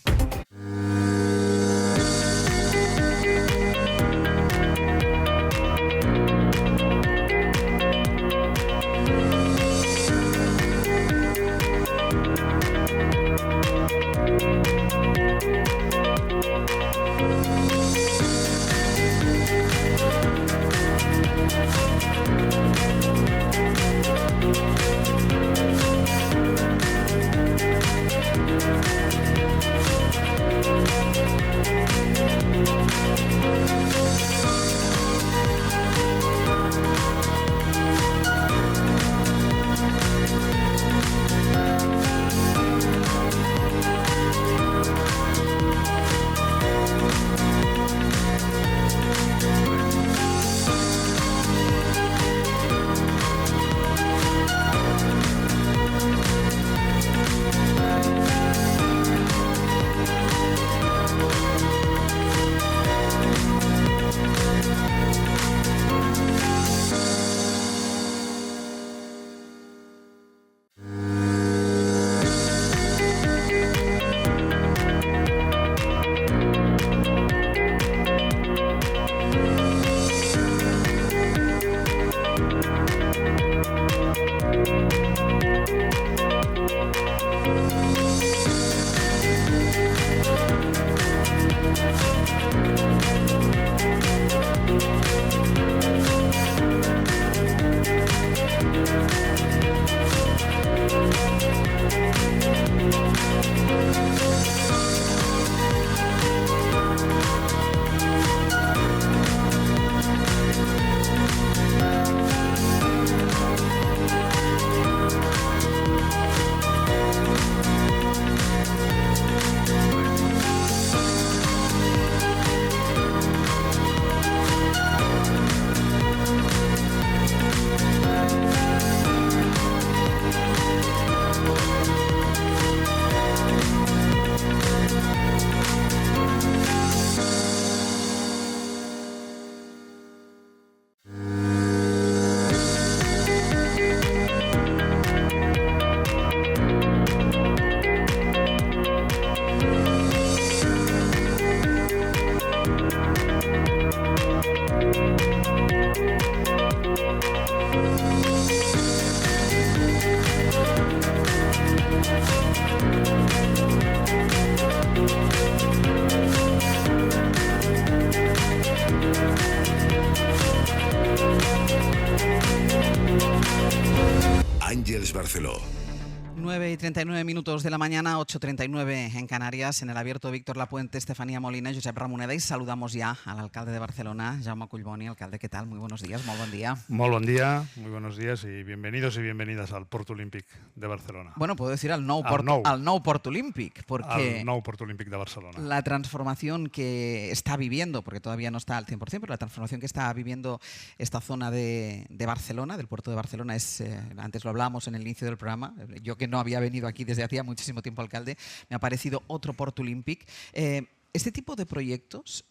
Speaker 1: Àngels Barceló.
Speaker 2: 9:39 de la mañana, 8:39 en Canarias. En el abierto Víctor Lapuente, Estefanía Molina, Josep Ramoneda. Y saludamos ya al alcalde de Barcelona, Jaume Collboni. Alcalde, ¿qué tal? Muy buenos días, muy buen día.
Speaker 11: Muy buen día, muy buenos días y bienvenidos y bienvenidas al Port Olímpic de Barcelona.
Speaker 2: Bueno, puedo decir al nou Port Olímpic, porque
Speaker 11: al nou Port Olímpic de Barcelona.
Speaker 2: La transformación que está viviendo, porque todavía no está al 100%, pero la transformación que está viviendo esta zona de Barcelona, del puerto de Barcelona, es, antes lo hablábamos en el inicio del programa, yo que no había venido aquí desde hacía muchísimo tiempo, alcalde, me ha parecido otro Port Olímpic. Este tipo de proyectos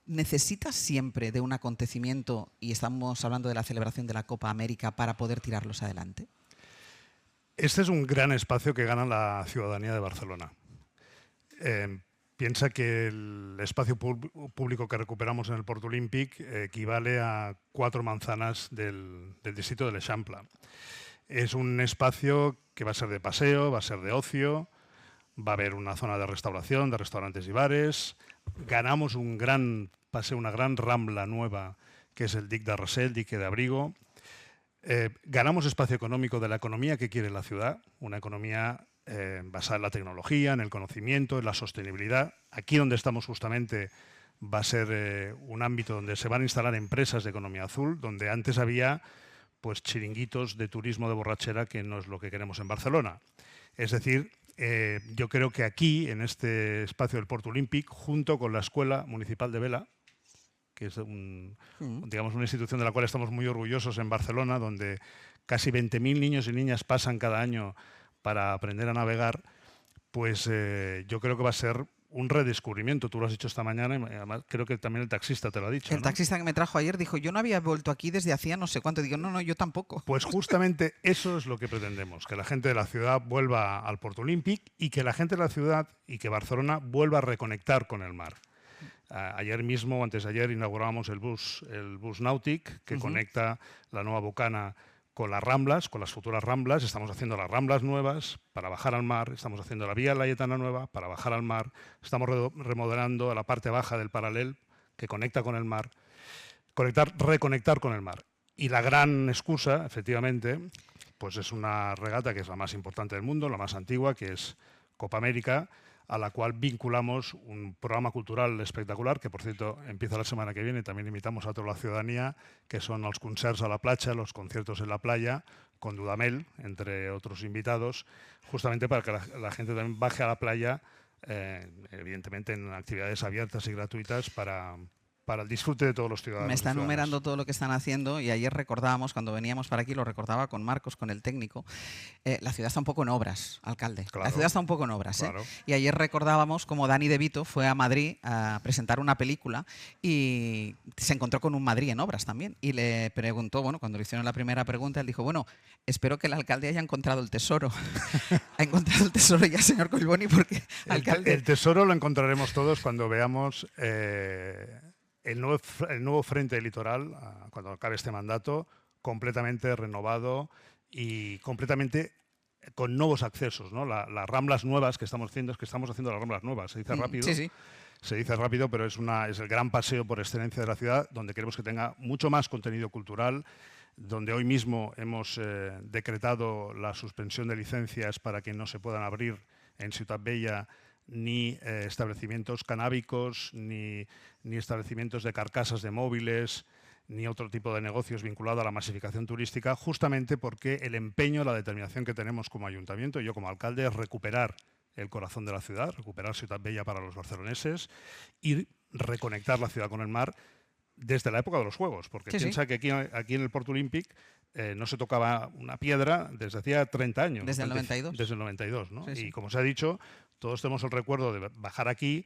Speaker 2: necesita siempre de un acontecimiento, y estamos hablando de la celebración de la Copa América, para poder tirarlos adelante.
Speaker 11: Este es un gran espacio que gana la ciudadanía de Barcelona. Piensa que el espacio público que recuperamos en el Port Olímpic equivale a 4 manzanas del distrito de l'Eixample. Es un espacio que va a ser de paseo, va a ser de ocio, va a haber una zona de restauración, de restaurantes y bares. Ganamos un gran paseo, una gran rambla nueva, que es el Dic de Rassell, dique de abrigo. Ganamos espacio económico de la economía que quiere la ciudad, una economía basada en la tecnología, en el conocimiento, en la sostenibilidad. Aquí donde estamos justamente va a ser un ámbito donde se van a instalar empresas de economía azul, donde antes había pues chiringuitos de turismo de borrachera, que no es lo que queremos en Barcelona. Es decir, yo creo que aquí, en este espacio del Port Olímpic, junto con la Escuela Municipal de Vela, que es digamos, una institución de la cual estamos muy orgullosos en Barcelona, donde casi 20.000 niños y niñas pasan cada año para aprender a navegar, pues yo creo que va a ser un redescubrimiento. Tú lo has dicho esta mañana y además creo que también el taxista te lo ha dicho.
Speaker 2: El taxista que me trajo ayer dijo, yo no había vuelto aquí desde hacía no sé cuánto. Digo, no, yo tampoco.
Speaker 11: Pues justamente eso es lo que pretendemos, que la gente de la ciudad vuelva al Port Olímpic y que la gente de la ciudad y que Barcelona vuelva a reconectar con el mar. Ayer mismo, antes de ayer, inaugurábamos el bus Nàutic, que conecta la nueva Bocana con las Ramblas, con las futuras Ramblas. Estamos haciendo las Ramblas nuevas para bajar al mar, estamos haciendo la Vía Laietana nueva para bajar al mar, estamos remodelando la parte baja del Paral·lel que conecta con el mar, reconectar con el mar. Y la gran excusa, efectivamente, pues es una regata que es la más importante del mundo, la más antigua, que es Copa América, a la cual vinculamos un programa cultural espectacular, que por cierto empieza la semana que viene. También invitamos a toda la ciudadanía, que son los concerts a la playa, los conciertos en la playa, con Dudamel, entre otros invitados, justamente para que la gente también baje a la playa, evidentemente en actividades abiertas y gratuitas para el disfrute de todos los ciudadanos.
Speaker 2: Me está enumerando todo lo que están haciendo y ayer recordábamos, cuando veníamos para aquí, lo recordaba con Marcos, con el técnico, la ciudad está un poco en obras, alcalde. Claro, la ciudad está un poco en obras. Claro. Y ayer recordábamos como Dani De Vito fue a Madrid a presentar una película y se encontró con un Madrid en obras también. Y le preguntó, bueno, cuando le hicieron la primera pregunta, él dijo, bueno, espero que el alcalde haya encontrado el tesoro. ¿Ha encontrado el tesoro ya, señor Collboni? Porque, alcalde...
Speaker 11: El tesoro lo encontraremos todos cuando veamos... El nuevo frente litoral, cuando acabe este mandato, completamente renovado y completamente con nuevos accesos, ¿no? Las ramblas nuevas que estamos haciendo, las ramblas nuevas. Se dice rápido,
Speaker 2: sí.
Speaker 11: Se dice rápido, pero es el gran paseo por excelencia de la ciudad, donde queremos que tenga mucho más contenido cultural, donde hoy mismo hemos decretado la suspensión de licencias para que no se puedan abrir en Ciutat Vella ni establecimientos canábicos, ni establecimientos de carcasas de móviles, ni otro tipo de negocios vinculado a la masificación turística, justamente porque el empeño, la determinación que tenemos como ayuntamiento y yo como alcalde es recuperar el corazón de la ciudad, recuperar Ciutat Vella para los barceloneses y reconectar la ciudad con el mar desde la época de los Juegos, porque piensa que aquí en el Port Olímpic no se tocaba una piedra desde hacía 30 años.
Speaker 2: Desde el 92.
Speaker 11: Desde el 92, ¿no?
Speaker 2: Sí.
Speaker 11: Y como se ha dicho, todos tenemos el recuerdo de bajar aquí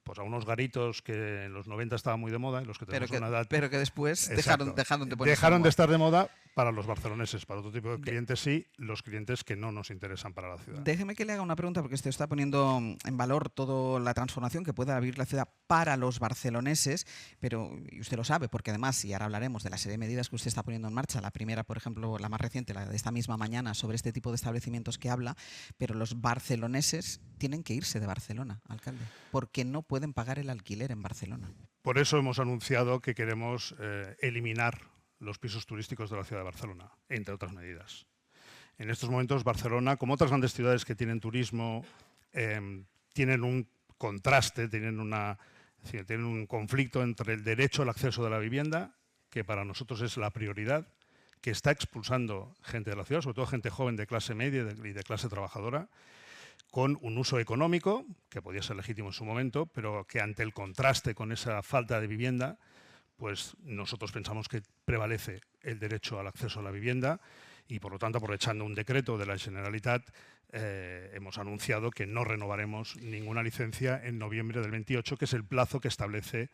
Speaker 11: pues a unos garitos que en los 90 estaban muy de moda, y los que tenemos una edad...
Speaker 2: Pero que después dejaron
Speaker 11: de estar de moda para los barceloneses. Para otro tipo de clientes sí, los clientes que no nos interesan para la ciudad.
Speaker 2: Déjeme que le haga una pregunta, porque usted está poniendo en valor toda la transformación que pueda vivir la ciudad para los barceloneses, pero, y usted lo sabe, porque además, y ahora hablaremos de la serie de medidas que usted está poniendo en marcha, la primera, por ejemplo, la más reciente, la de esta misma mañana, sobre este tipo de establecimientos que habla, pero los barceloneses tienen que irse de Barcelona, alcalde, porque no pueden pagar el alquiler en Barcelona.
Speaker 11: Por eso hemos anunciado que queremos eliminar los pisos turísticos de la ciudad de Barcelona, entre otras medidas. En estos momentos Barcelona, como otras grandes ciudades que tienen turismo, tienen un contraste, tienen un conflicto entre el derecho al acceso de la vivienda, que para nosotros es la prioridad, que está expulsando gente de la ciudad, sobre todo gente joven de clase media y de clase trabajadora, con un uso económico, que podía ser legítimo en su momento, pero que ante el contraste con esa falta de vivienda, pues nosotros pensamos que prevalece el derecho al acceso a la vivienda y, por lo tanto, aprovechando un decreto de la Generalitat, hemos anunciado que no renovaremos ninguna licencia en noviembre del 28, que es el plazo que establece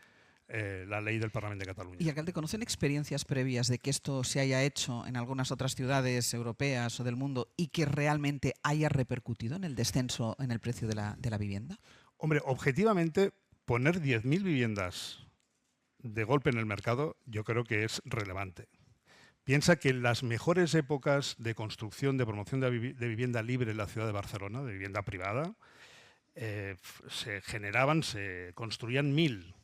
Speaker 11: la ley del Parlamento de Cataluña.
Speaker 2: Y, alcalde, ¿conocen experiencias previas de que esto se haya hecho en algunas otras ciudades europeas o del mundo y que realmente haya repercutido en el descenso en el precio de la vivienda?
Speaker 11: Hombre, objetivamente, poner 10.000 viviendas de golpe en el mercado yo creo que es relevante. Piensa que en las mejores épocas de construcción, de promoción de vivienda libre en la ciudad de Barcelona, de vivienda privada, se construían 1.000.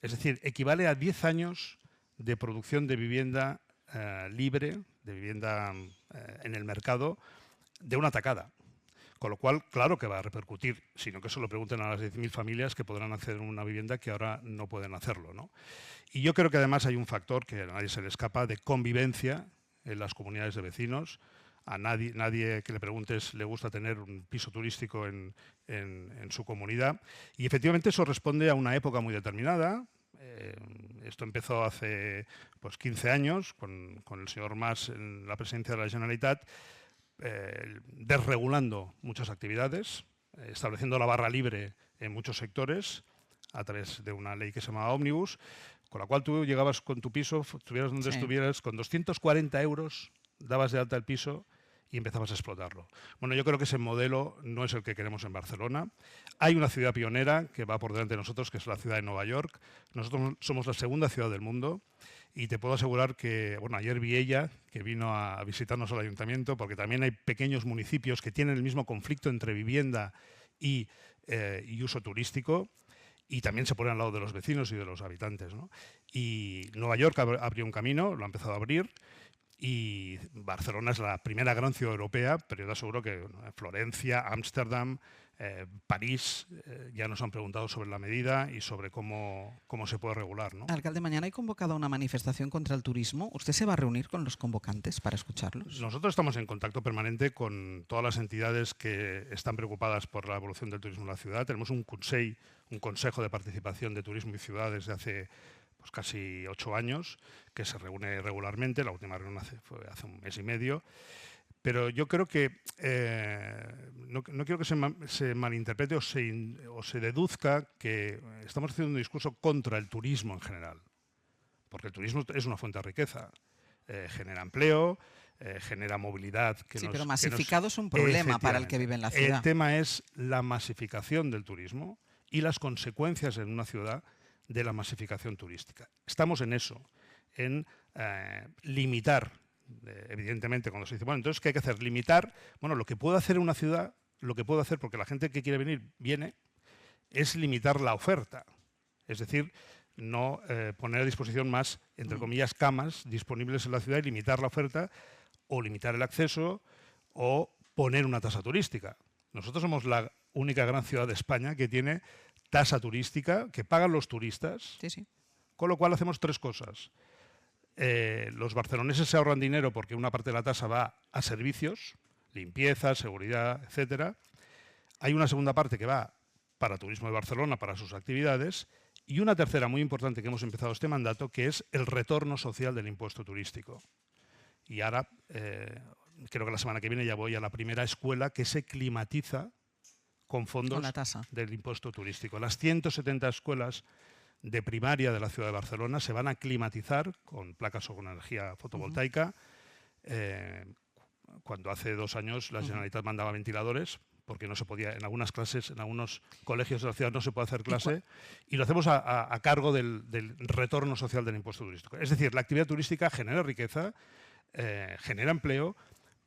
Speaker 11: Es decir, equivale a 10 años de producción de vivienda libre, de vivienda en el mercado, de una tacada. Con lo cual, claro que va a repercutir, sino que eso lo pregunten a las 10.000 familias que podrán acceder a una vivienda que ahora no pueden hacerlo, ¿no? Y yo creo que además hay un factor que a nadie se le escapa de convivencia en las comunidades de vecinos. A nadie que le preguntes le gusta tener un piso turístico en su comunidad. Y efectivamente eso responde a una época muy determinada. Esto empezó hace 15 años con el señor Mas en la presidencia de la Generalitat, desregulando muchas actividades, estableciendo la barra libre en muchos sectores a través de una ley que se llamaba Ómnibus, con la cual tú llegabas con tu piso, estuvieras donde estuvieras, con 240 euros dabas de alta el piso y empezabas a explotarlo. Bueno, yo creo que ese modelo no es el que queremos en Barcelona. Hay una ciudad pionera que va por delante de nosotros, que es la ciudad de Nueva York. Nosotros somos la segunda ciudad del mundo y te puedo asegurar que, bueno, ayer vi ella, que vino a visitarnos al ayuntamiento, porque también hay pequeños municipios que tienen el mismo conflicto entre vivienda y uso turístico, y también se ponen al lado de los vecinos y de los habitantes, ¿no? Y Nueva York abrió un camino, lo ha empezado a abrir, y Barcelona es la primera gran ciudad europea, pero yo te aseguro que Florencia, Ámsterdam, París ya nos han preguntado sobre la medida y sobre cómo se puede regular, ¿no?
Speaker 2: Alcalde, mañana hay convocada una manifestación contra el turismo. ¿Usted se va a reunir con los convocantes para escucharlos?
Speaker 11: Nosotros estamos en contacto permanente con todas las entidades que están preocupadas por la evolución del turismo en la ciudad. Tenemos un Consejo de Participación de Turismo y Ciudad desde hace casi 8 años, que se reúne regularmente. La última reunión fue hace un mes y medio. Pero yo creo que no quiero que se malinterprete o se deduzca que estamos haciendo un discurso contra el turismo en general. Porque el turismo es una fuente de riqueza. Genera empleo, genera movilidad.
Speaker 2: Pero masificado es un problema para el que vive en la ciudad.
Speaker 11: El tema es la masificación del turismo y las consecuencias en una ciudad de la masificación turística. Estamos en eso, en limitar, evidentemente, cuando se dice, bueno, entonces, ¿qué hay que hacer? Limitar, bueno, lo que puede hacer una ciudad, lo que puede hacer, porque la gente que quiere venir, viene, es limitar la oferta. Es decir, no poner a disposición más, entre comillas, camas disponibles en la ciudad y limitar la oferta, o limitar el acceso, o poner una tasa turística. Nosotros somos la única gran ciudad de España que tiene tasa turística que pagan los turistas, con lo cual hacemos 3 cosas. Los barceloneses se ahorran dinero porque una parte de la tasa va a servicios, limpieza, seguridad, etcétera. Hay una segunda parte que va para Turismo de Barcelona, para sus actividades, y una tercera muy importante que hemos empezado este mandato, que es el retorno social del impuesto turístico. Y ahora, creo que la semana que viene ya voy a la primera escuela que se climatiza con fondos del impuesto turístico. Las 170 escuelas de primaria de la ciudad de Barcelona se van a climatizar con placas o con energía fotovoltaica. Cuando hace 2 años la Generalitat mandaba ventiladores, porque no se podía, en algunas clases, en algunos colegios de la ciudad no se puede hacer clase, y lo hacemos a cargo del retorno social del impuesto turístico. Es decir, la actividad turística genera riqueza, genera empleo,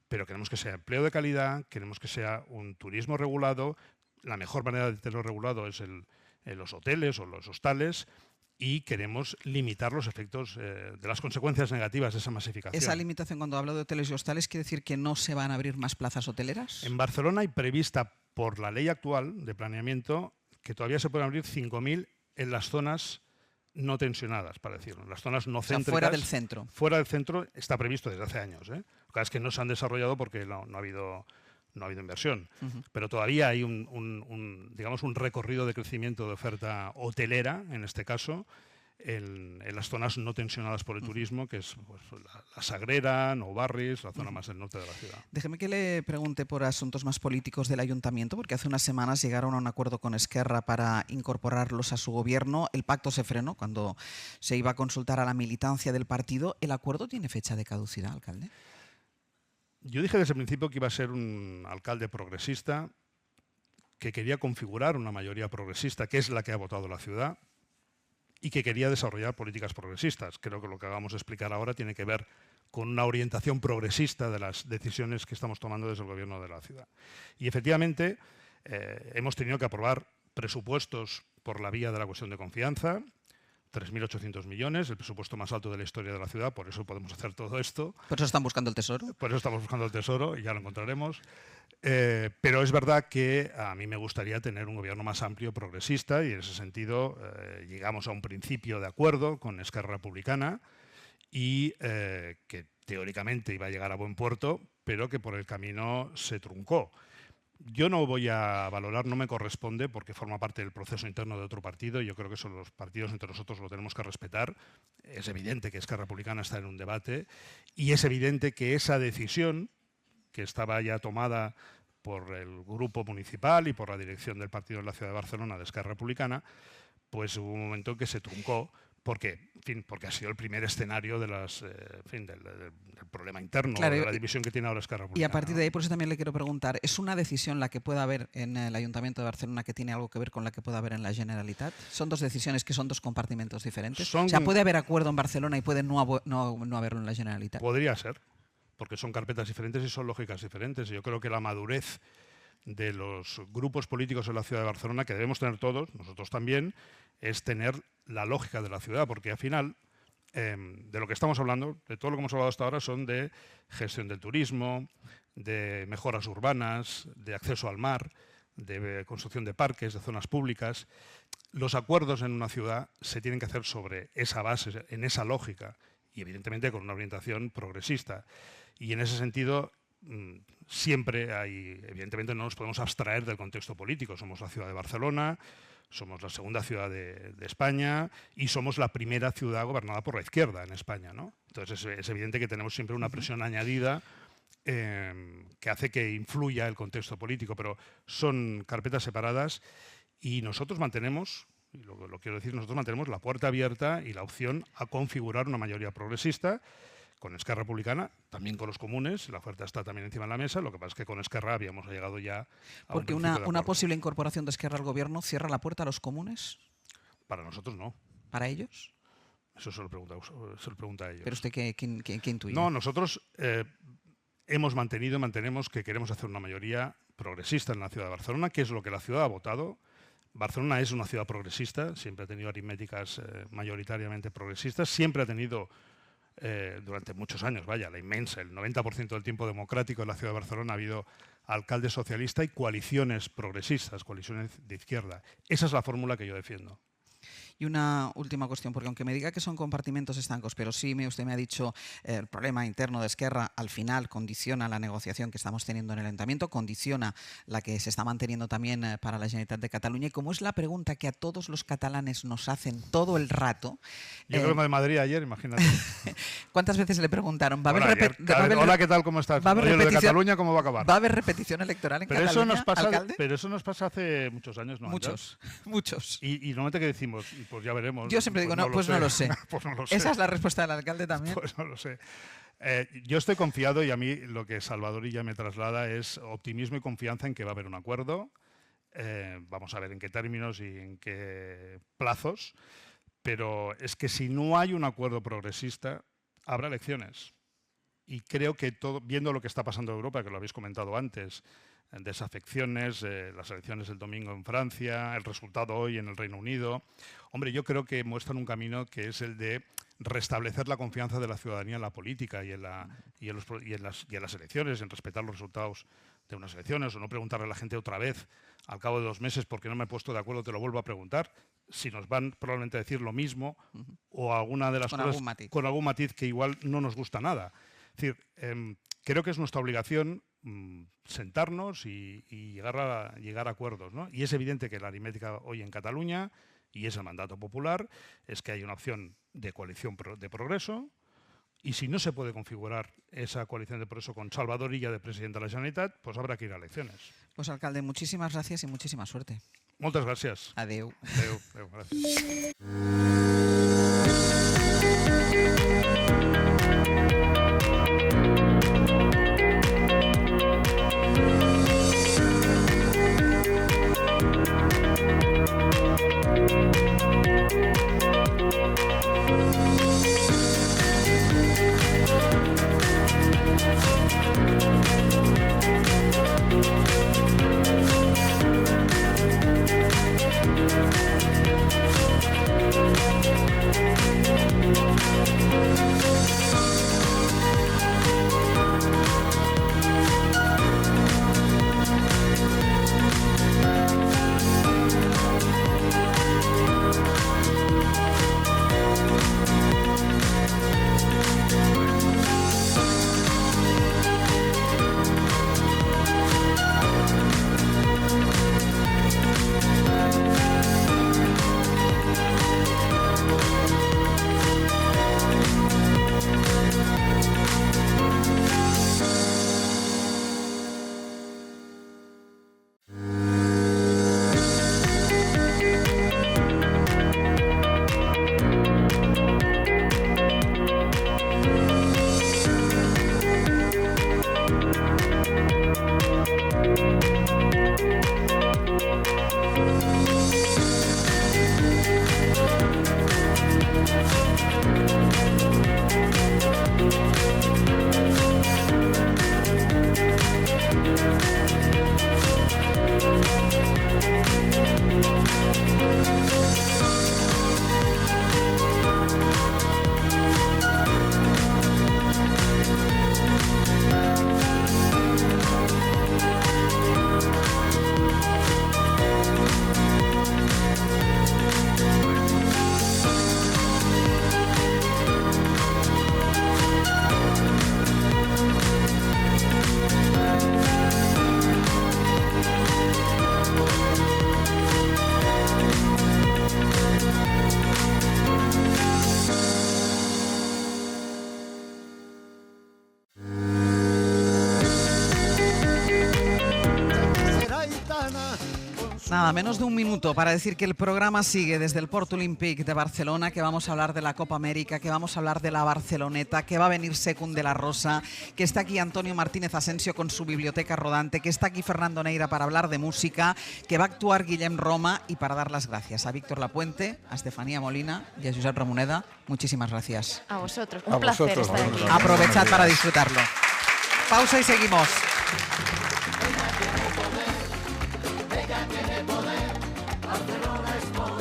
Speaker 11: pero queremos que sea empleo de calidad, queremos que sea un turismo regulado. La mejor manera de tenerlo regulado es en los hoteles o los hostales, y queremos limitar los efectos de las consecuencias negativas de esa masificación.
Speaker 2: Esa limitación, cuando hablo de hoteles y hostales, ¿quiere decir que no se van a abrir más plazas hoteleras?
Speaker 11: En Barcelona hay prevista por la ley actual de planeamiento que todavía se pueden abrir 5.000 en las zonas no tensionadas, para decirlo, en las zonas no céntricas.
Speaker 2: Fuera del centro.
Speaker 11: Fuera del centro está previsto desde hace años. Lo que pasa es que no se han desarrollado porque no ha habido inversión. Pero todavía hay digamos, un recorrido de crecimiento de oferta hotelera, en este caso, en las zonas no tensionadas por el turismo, que es pues, la Sagrera, Nou Barris, la zona más del norte de la ciudad.
Speaker 2: Déjeme que le pregunte por asuntos más políticos del ayuntamiento, porque hace unas semanas llegaron a un acuerdo con Esquerra para incorporarlos a su gobierno. El pacto se frenó cuando se iba a consultar a la militancia del partido. ¿El acuerdo tiene fecha de caducidad, alcalde?
Speaker 11: Yo dije desde el principio que iba a ser un alcalde progresista, que quería configurar una mayoría progresista, que es la que ha votado la ciudad, y que quería desarrollar políticas progresistas. Creo que lo que acabamos de explicar ahora tiene que ver con una orientación progresista de las decisiones que estamos tomando desde el gobierno de la ciudad. Y efectivamente hemos tenido que aprobar presupuestos por la vía de la cuestión de confianza, 3.800 millones, el presupuesto más alto de la historia de la ciudad, por eso podemos hacer todo esto.
Speaker 2: ¿Por eso están buscando el tesoro?
Speaker 11: Por eso estamos buscando el tesoro y ya lo encontraremos. Pero es verdad que a mí me gustaría tener un gobierno más amplio, progresista, y en ese sentido llegamos a un principio de acuerdo con Esquerra Republicana y que teóricamente iba a llegar a buen puerto, pero que por el camino se truncó. Yo no voy a valorar, no me corresponde, porque forma parte del proceso interno de otro partido. Yo creo que son los partidos entre nosotros, lo tenemos que respetar. Es evidente que Esquerra Republicana está en un debate y es evidente que esa decisión, que estaba ya tomada por el grupo municipal y por la dirección del partido en la ciudad de Barcelona de Esquerra Republicana, pues hubo un momento que se truncó. Porque ha sido el primer escenario de del problema interno, claro, de la división que tiene ahora Esquerra Republicana.
Speaker 2: Y a partir de ahí, por eso también le quiero preguntar, ¿es una decisión la que pueda haber en el Ayuntamiento de Barcelona que tiene algo que ver con la que pueda haber en la Generalitat? ¿Son dos decisiones que son dos compartimentos diferentes? O sea, ¿puede haber acuerdo en Barcelona y puede no haberlo en la Generalitat?
Speaker 11: Podría ser, porque son carpetas diferentes y son lógicas diferentes. Y yo creo que la madurez de los grupos políticos en la ciudad de Barcelona, que debemos tener todos, nosotros también, es tener la lógica de la ciudad, porque al final de lo que estamos hablando, de todo lo que hemos hablado hasta ahora, son de gestión del turismo, de mejoras urbanas, de acceso al mar, de construcción de parques, de zonas públicas. Los acuerdos en una ciudad se tienen que hacer sobre esa base, en esa lógica, y evidentemente con una orientación progresista. Y en ese sentido siempre hay, evidentemente no nos podemos abstraer del contexto político. Somos la ciudad de Barcelona, somos la segunda ciudad de España y somos la primera ciudad gobernada por la izquierda en España, ¿no? Entonces es evidente que tenemos siempre una presión añadida que hace que influya el contexto político, pero son carpetas separadas y nosotros mantenemos, y lo quiero decir, nosotros mantenemos la puerta abierta y la opción a configurar una mayoría progresista con Esquerra Republicana, también con los comunes, la oferta está también encima de la mesa, lo que pasa es que con Esquerra habíamos llegado ya a
Speaker 2: Porque una posible incorporación de Esquerra al gobierno cierra la puerta a los comunes.
Speaker 11: Para nosotros no.
Speaker 2: ¿Para ellos?
Speaker 11: Eso se lo pregunta a ellos.
Speaker 2: ¿Pero usted qué intuye?
Speaker 11: No, nosotros hemos mantenido y mantenemos que queremos hacer una mayoría progresista en la ciudad de Barcelona, que es lo que la ciudad ha votado. Barcelona es una ciudad progresista, siempre ha tenido aritméticas mayoritariamente progresistas, siempre ha tenido durante muchos años, vaya, la inmensa, el 90% del tiempo democrático en la ciudad de Barcelona ha habido alcalde socialista y coaliciones progresistas, coaliciones de izquierda. Esa es la fórmula que yo defiendo.
Speaker 2: Y una última cuestión, porque aunque me diga que son compartimentos estancos, pero sí usted me ha dicho el problema interno de Esquerra al final condiciona la negociación que estamos teniendo en el Ayuntamiento, condiciona la que se está manteniendo también para la Generalitat de Cataluña. Y como es la pregunta que a todos los catalanes nos hacen todo el rato...
Speaker 11: Yo creo que de Madrid ayer, imagínate.
Speaker 2: ¿Cuántas veces le preguntaron?
Speaker 11: Hola, ¿qué tal? ¿Cómo estás? Oye, lo de Cataluña, ¿cómo va a acabar?
Speaker 2: ¿Va a haber repetición electoral en Cataluña, alcalde?
Speaker 11: Pero eso nos pasa hace muchos años, ¿no?
Speaker 2: Muchos.
Speaker 11: Y normalmente, ¿qué decimos? Pues ya veremos.
Speaker 2: Yo siempre digo, no lo sé.
Speaker 11: Pues no lo sé.
Speaker 2: ¿Esa es la respuesta del alcalde también?
Speaker 11: Pues no lo sé. Yo estoy confiado y a mí lo que Salvador Illa me traslada es optimismo y confianza en que va a haber un acuerdo. Vamos a ver en qué términos y en qué plazos. Pero es que si no hay un acuerdo progresista, habrá elecciones. Y creo que viendo lo que está pasando en Europa, que lo habéis comentado antes, desafecciones, las elecciones del domingo en Francia, el resultado hoy en el Reino Unido, hombre, yo creo que muestran un camino que es el de restablecer la confianza de la ciudadanía en la política y en las elecciones, en respetar los resultados de unas elecciones, o no preguntarle a la gente otra vez al cabo de 2 meses porque no me he puesto de acuerdo, te lo vuelvo a preguntar, si nos van probablemente a decir lo mismo o alguna de las cosas con algún matiz que igual no nos gusta nada. Es decir, creo que es nuestra obligación sentarnos y llegar a acuerdos, ¿no? Y es evidente que la aritmética hoy en Cataluña, y es el mandato popular, es que hay una opción de coalición de progreso, y si no se puede configurar esa coalición de progreso con Salvador Illa de presidente de la Generalitat, pues habrá que ir a elecciones.
Speaker 2: Pues, alcalde, muchísimas gracias y muchísima suerte.
Speaker 11: Moltes gràcies.
Speaker 2: Adeu.
Speaker 11: Adeu, gràcies.
Speaker 2: Nada, menos de un minuto para decir que el programa sigue desde el Port Olímpic de Barcelona, que vamos a hablar de la Copa América, que vamos a hablar de la Barceloneta, que va a venir Secund de la Rosa, que está aquí Antonio Martínez Asensio con su biblioteca rodante, que está aquí Fernando Neira para hablar de música, que va a actuar Guillem Roma, y para dar las gracias a Víctor Lapuente, a Estefanía Molina y a Josep Ramoneda. Muchísimas gracias.
Speaker 5: A vosotros, un placer estar aquí.
Speaker 2: Aprovechad para disfrutarlo. Pausa y seguimos.
Speaker 13: Ella tiene poder, Barcelona es poder.